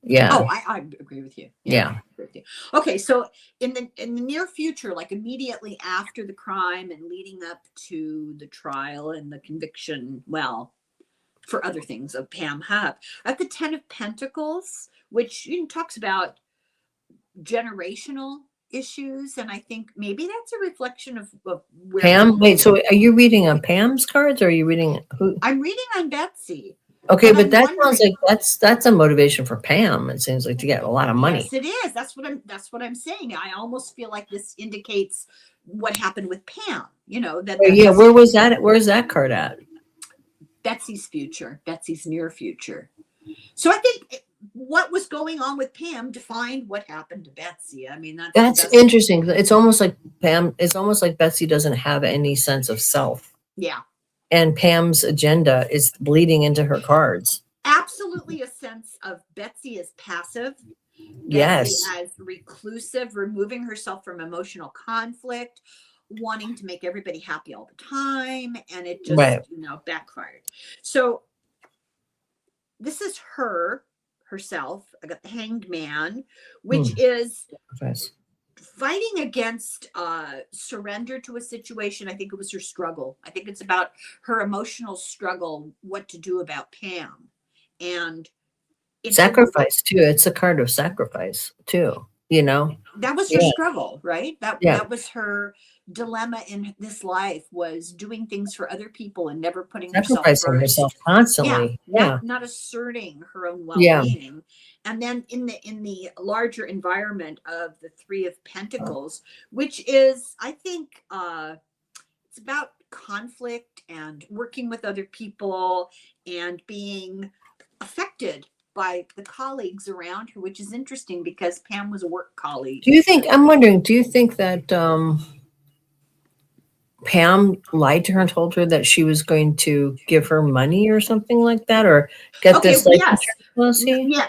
Yeah. Oh, I agree with you. Yeah, I Yeah. agree with you. Okay, so in the near future, like immediately after the crime and leading up to the trial and the conviction, well, for other things of Pam Hupp, at the Ten of Pentacles, which, you know, talks about generational issues, and I think maybe that's a reflection of where Pam, people. wait, so are you reading on Pam's cards, or are you reading who? I'm reading on Betsy, Okay, and but I'm that sounds wondering. like that's a motivation for Pam. It seems like, to get a lot of money. Yes, it is. That's what I'm saying. I almost feel like this indicates what happened with Pam. You know, that Yeah, has where was that? Where's that card at? Betsy's future, Betsy's near future. So I think what was going on with Pam defined what happened to Betsy. I mean, that's the That's best. interesting. It's almost like Pam. It's almost like Betsy doesn't have any sense of self, Yeah, and Pam's agenda is bleeding into her cards. absolutely a sense of Betsy as passive, Betsy Yes. as reclusive, removing herself from emotional conflict, wanting to make everybody happy all the time, and it just, Right. you know, backfired. So this is herself. I got the Hanged Man, Hmm. which is Yes. fighting against surrender to a situation. I think it was her struggle. I think it's about her emotional struggle, what to do about Pam. And it's a Sacrifice too. It's a card of sacrifice too. You know. that was her Yeah. struggle, right? that Yeah. that was her dilemma in this life, was doing things for other people and never putting herself Sacrificing herself first. Yeah, constantly. not Yeah. not asserting her own Yeah. well-being. And then in the larger environment of the Three of Pentacles, which is, I think, it's about conflict and working with other people and being affected by the colleagues around her, which is interesting because Pam was a work colleague. Do you think, I'm wondering, do you think that Pam lied to her and told her that she was going to give her money or something like that, or get Okay, this life yes. insurance policy? Yeah.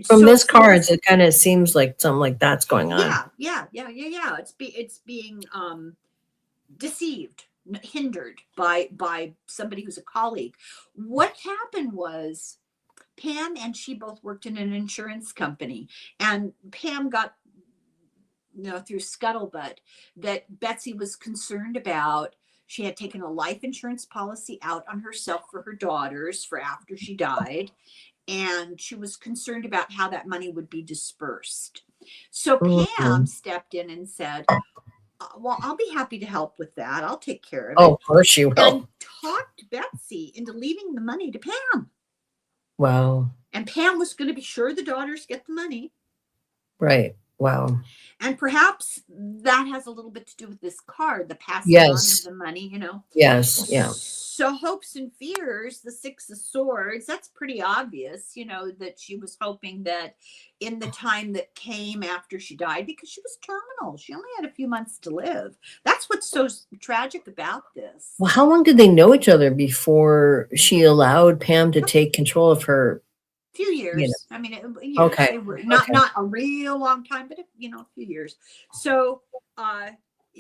From So this so cards, this, it kind of seems like something like that's going on. yeah. It's being deceived, hindered by somebody who's a colleague. What happened was Pam and she both worked in an insurance company, and Pam got, you know, through scuttlebutt, that Betsy was concerned about. She had taken a life insurance policy out on herself for her daughters for after she died, and she was concerned about how that money would be dispersed. So Pam Mhm. stepped in and said, well, I'll be happy to help with that. I'll take care of Oh, it. of course you And will. talked Betsy into leaving the money to Pam. Wow. And Pam was going to be sure the daughters get the money. Right. Wow. And perhaps that has a little bit to do with this card, the passing on of Yes. the money, you know. Yes. Yeah. So hopes and fears, the Six of Swords, that's pretty obvious, you know, that she was hoping that in the time that came after she died, because she was terminal, she only had a few months to live. That's what's so tragic about this. Well, how long did they know each other before she allowed Pam to take control of her? Few You years. I mean, years. Okay. They were not Okay. not a real long time, but you know, a few years. So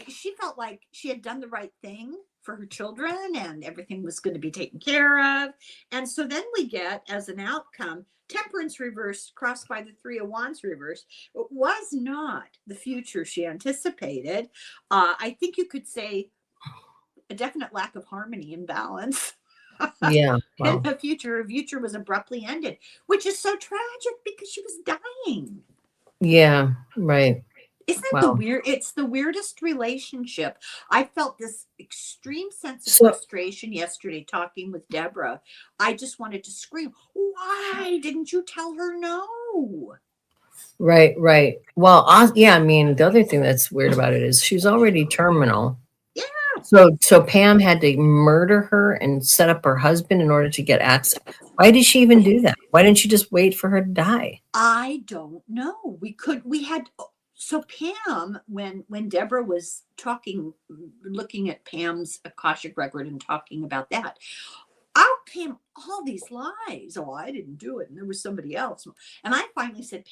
she felt like she had done the right thing for her children, and everything was going to be taken care of. And so then we get, as an outcome, Temperance reversed, crossed by the Three of Wands reversed. It was not the future she anticipated. I think you could say a definite lack of harmony and balance. Yeah. In Wow. the future, her future was abruptly ended, which is so tragic because she was dying. Yeah. Right. Isn't it the Wow. weird? It's the weirdest relationship. I felt this extreme sense of So frustration yesterday talking with Deborah. I just wanted to scream, why didn't you tell her no? right, right. Well, yeah, I mean, the other thing that's weird about it is she's already terminal. Yeah, So Pam had to murder her and set up her husband in order to get access. Why did she even do that? Why didn't she just wait for her to die? I don't know. We had, so Pam, when Deborah was talking, looking at Pam's Akashic record and talking about that, out came all these lies. Oh, I didn't do it, and there was somebody else. And I finally said,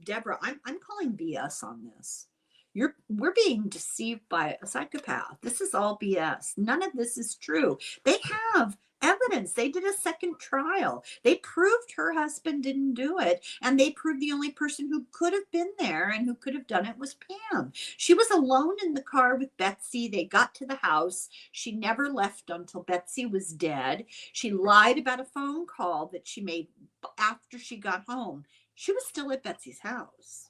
Deborah, I'm calling BS on this. We're being deceived by a psychopath. This is all BS. None of this is true. They have evidence. They did a second trial. They proved her husband didn't do it, and they proved the only person who could have been there and who could have done it was Pam. She was alone in the car with Betsy. They got to the house. She never left until Betsy was dead. She lied about a phone call that she made after she got home. She was still at Betsy's house.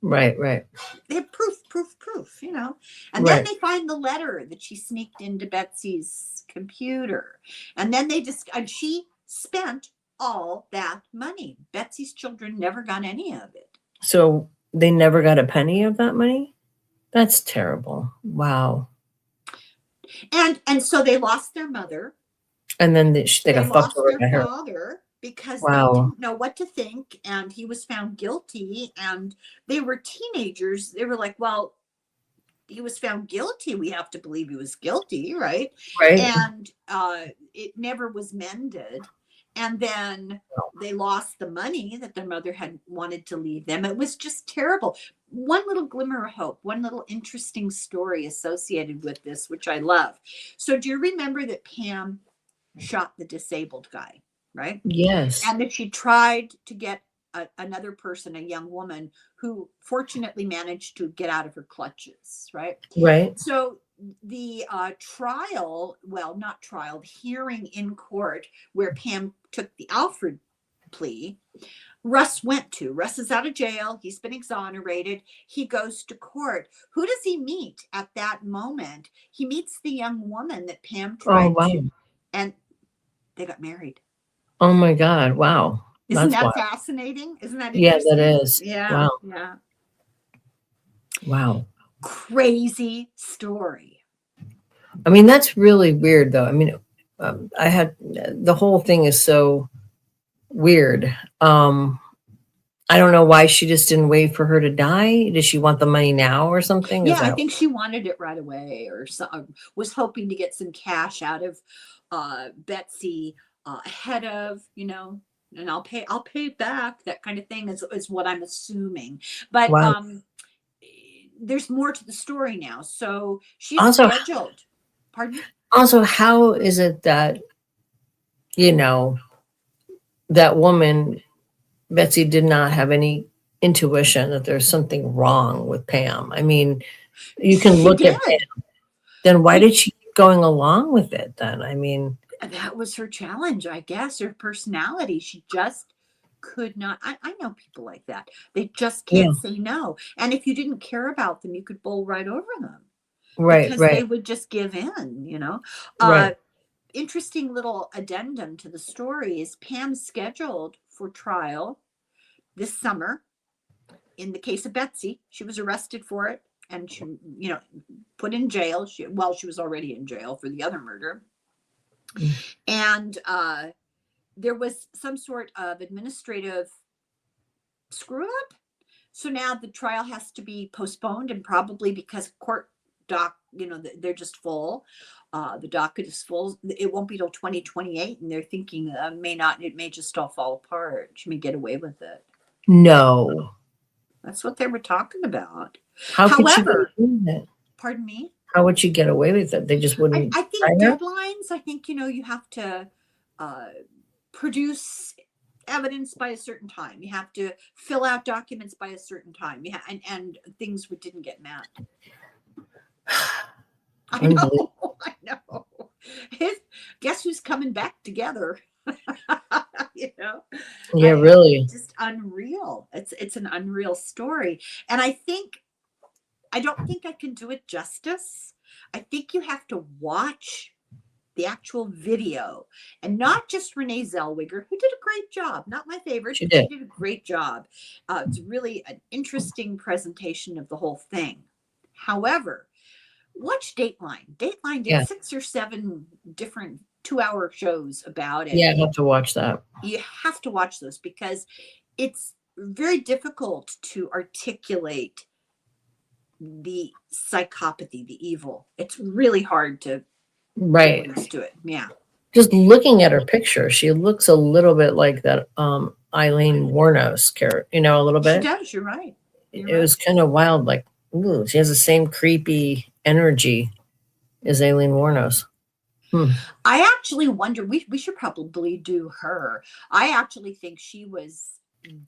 Right, right, They have proof, you know. And then right. they find the letter that she sneaked into Betsy's computer. And then and she spent all that money. Betsy's children never got any of it. So they never got a penny of that money? That's terrible. Wow. And so they lost their mother. And then they They got fucked lost over their by her. father because they Wow. didn't know what to think, and he was found guilty, and they were teenagers. They were like, well, he was found guilty, we have to believe he was guilty, right? Right? And it never was mended. And then they lost the money that their mother had wanted to leave them. It was just terrible. One little glimmer of hope, one little interesting story associated with this, which I love. So do you remember that Pam shot the disabled guy, right? Yes. And that she tried to get another person, a young woman, who fortunately managed to get out of her clutches, right? Right. So the trial, well, not trial, the hearing in court where Pam took the Alfred plea, Russ went to. Russ is out of jail. He's been exonerated. He goes to court. Who does he meet at that moment? He meets the young woman that Pam Oh, tried wow. to, and they got married. Oh my God. Wow. Isn't That's that wild. fascinating? Isn't that Yeah, that interesting? is. Yeah, Wow. yeah. Wow. Crazy story. I mean, that's really weird, though. I mean, I had the whole thing is so weird. I don't know why she just didn't wait for her to die. Did she want the money now or something? Yeah, Is I that think she wanted it right away, or was hoping to get some cash out of Betsy ahead of, and I'll pay it back. That kind of thing is what I'm assuming. But wow? there's more to the story now. So she's Also, scheduled. Pardon? also, how is it that you know that woman Betsy did not have any intuition that there's something wrong with Pam? I mean, you can She look at Pam. did. Then why did she keep going along with it then? I mean, That was her challenge, I guess, her personality. She just could not. I know people like that. They just yeah, can't say no. And if you didn't care about them, you could bowl right over them right, because they right, would just give in. right. Interesting little addendum to the story is Pam's scheduled for trial this summer. In the case of Betsy, she was arrested for it and she, put in jail. She was already in jail for the other murder. Mm. And there was some sort of administrative screw up. So now the trial has to be postponed, and probably because court they're just full. The docket is full. It won't be till 2028, and they're thinking it may just all fall apart. She may get away with it. No. That's what they were talking about. How could she get However, away with it? pardon me? How would she get away with it? They just wouldn't I try think her? deadlines, I think, you have to produce evidence by a certain time. You have to fill out documents by a certain time. Yeah, and things didn't get met. I know. I know. Guess who's coming back together? Yeah, really. Just unreal. It's an unreal story. And I think I don't think I can do it justice. I think you have to watch the actual video, and not just Renee Zellweger, who did a great job. Not my favorite, She but she did. did a great job. It's really an interesting presentation of the whole thing. However, watch Dateline. Dateline did Yeah. 6 or 7 different 2-hour shows about it. Yeah, I have to watch that. You have to watch those because it's very difficult to articulate the psychopathy, the evil. It's really hard to Right. get used to it. Yeah. Just looking at her picture, she looks a little bit like that Eileen Wuornos character, you know, a little She bit. does. You're right. It was kind of wild, like, ooh, she has the same creepy energy as Eileen Wuornos. I actually wonder, we should probably do her. I actually think she was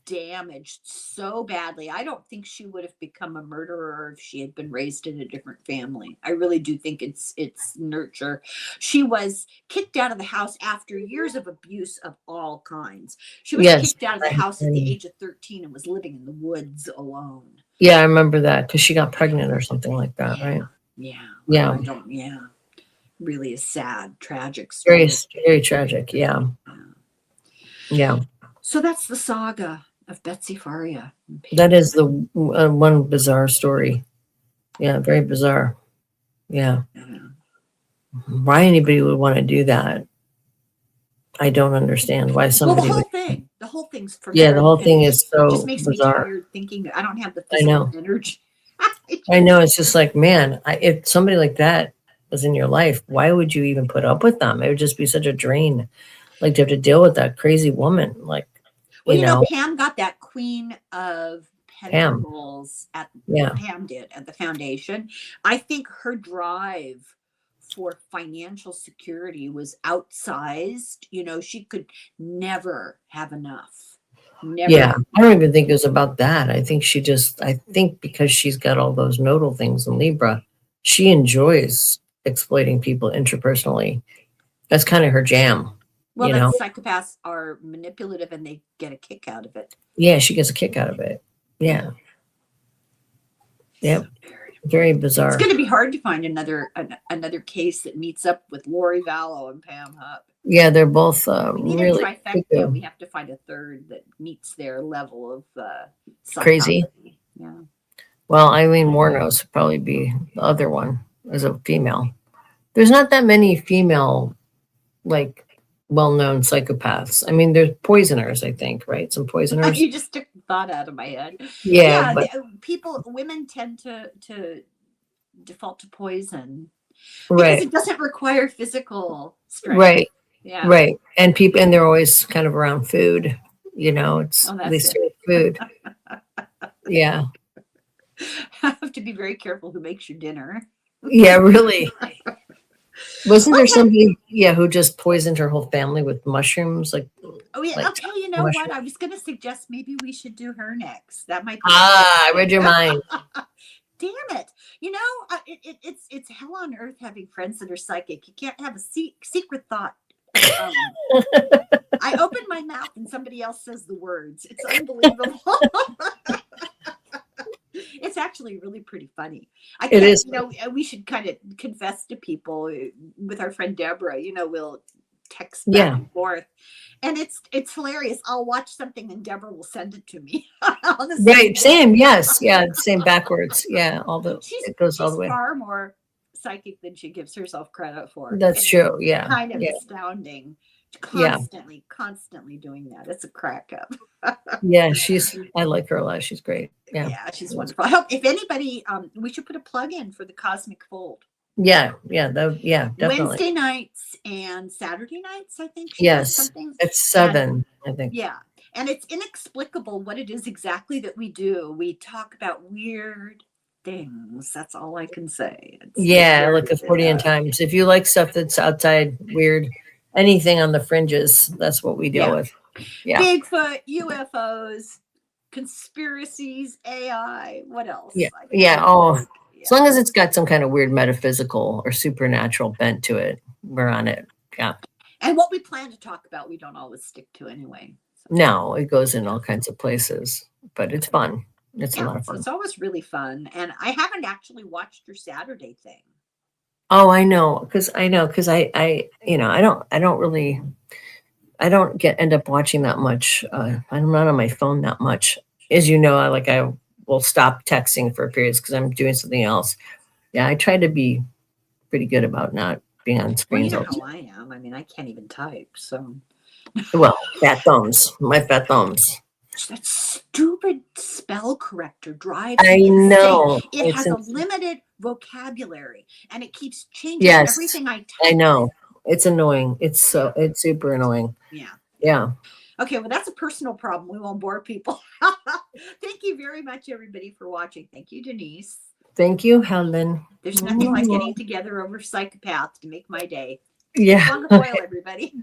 damaged so badly. I don't think she would have become a murderer if she had been raised in a different family. I really do think it's nurture. She was kicked out of the house after years of abuse of all kinds. She was kicked out of the house at the age of 13 and was living in the woods alone. Yeah, I remember that because she got pregnant or something like that, Yeah. right? Yeah. Yeah. Yeah. Really a sad, tragic story. Very, very tragic. Yeah. Yeah. So that's the saga of Betsy Faria. That is the one bizarre story. Yeah, very bizarre. Yeah. Why anybody would want to do that, I don't understand. Why somebody well, would. The whole thing's for Yeah, the whole thing is so just makes bizarre. me tired thinking. I don't have the physical energy. I know. It's just like, man, if somebody like that was in your life, why would you even put up with them? It would just be such a drain. Like to have to deal with that crazy woman. Like, well, you know, Pam got that Queen of Pentacles Pam did at the foundation. I think her drive for financial security was outsized. You know, she could never have enough. Never. Yeah, I don't even think it was about that. I think I think because she's got all those nodal things in Libra, she enjoys exploiting people interpersonally. That's kind of her jam. Well, psychopaths are manipulative and they get a kick out of it. Yeah, she gets a kick out of it. Yeah. Yep. Very bizarre. It's going to be hard to find another case that meets up with Lori Vallow and Pam Hupp. Yeah, they're both we need really a trifecta. We have to find a third that meets their level of crazy. Yeah. Well, Eileen Wuornos would probably be the other one as a female. There's not that many female, like, well-known psychopaths. I mean, there's poisoners, I think, right? Some poisoners. You just took the thought out of my head. Yeah, but women tend to default to poison, right? Because it doesn't require physical strength, right? Yeah, right. And they're always kind of around food. You know, it's at least food. Yeah, have to be very careful who makes your dinner. Yeah, really. Wasn't there somebody, who just poisoned her whole family with mushrooms? Like, okay, you know what? I was going to suggest maybe we should do her next. That might be. I read your mind. Damn it! You know, it's hell on earth having friends that are psychic. You can't have a secret thought. I open my mouth and somebody else says the words. It's unbelievable. It's actually really pretty funny. It is. You know, we should kind of confess to people with our friend Deborah. You know, we'll text back and forth, and it's hilarious. I'll watch something and Deborah will send it to me. Right. Same. Yes. Yeah. Same backwards. Yeah. It goes all the way. She's far more psychic than she gives herself credit for. That's true. Yeah. Kind of astounding. Constantly doing that. It's a crack up. Yeah, I like her a lot. She's great. Yeah, she's wonderful. I hope if anybody, we should put a plug in for the Cosmic Fold. Yeah, definitely. Wednesday nights and Saturday nights, I think. Yes, it's 7, I think. Yeah, and it's inexplicable what it is exactly that we do. We talk about weird things. That's all I can say. Like the 40 times. If you like stuff that's outside, weird, anything on the fringes, that's what we deal with. Yeah. Bigfoot, UFOs, conspiracies, AI, what else? As long as it's got some kind of weird metaphysical or supernatural bent to it, we're on it. Yeah. And what we plan to talk about, we don't always stick to anyway. No, it goes in all kinds of places, but it's fun. It's a Yeah, lot of so fun. it's always really fun. And I haven't actually watched your Saturday thing. Oh, I know, because you know, I don't end up watching that much. I'm not on my phone that much. As you know, I will stop texting for periods because I'm doing something else. Yeah, I try to be pretty good about not being on Well, you screens know all the how time. I am. I mean, I can't even type. So Well, fat thumbs, my fat thumbs. that stupid spell corrector drives I me insane. know. It has a limited vocabulary and it keeps changing Yes, everything I I type. know. It's annoying. It's super annoying. Yeah. Yeah. Okay, well, that's a personal problem. We won't bore people. Thank you very much, everybody, for watching. Thank you, Denise. Thank you, Helen. There's nothing like getting together over psychopath to make my day. Yeah. On the foil, everybody.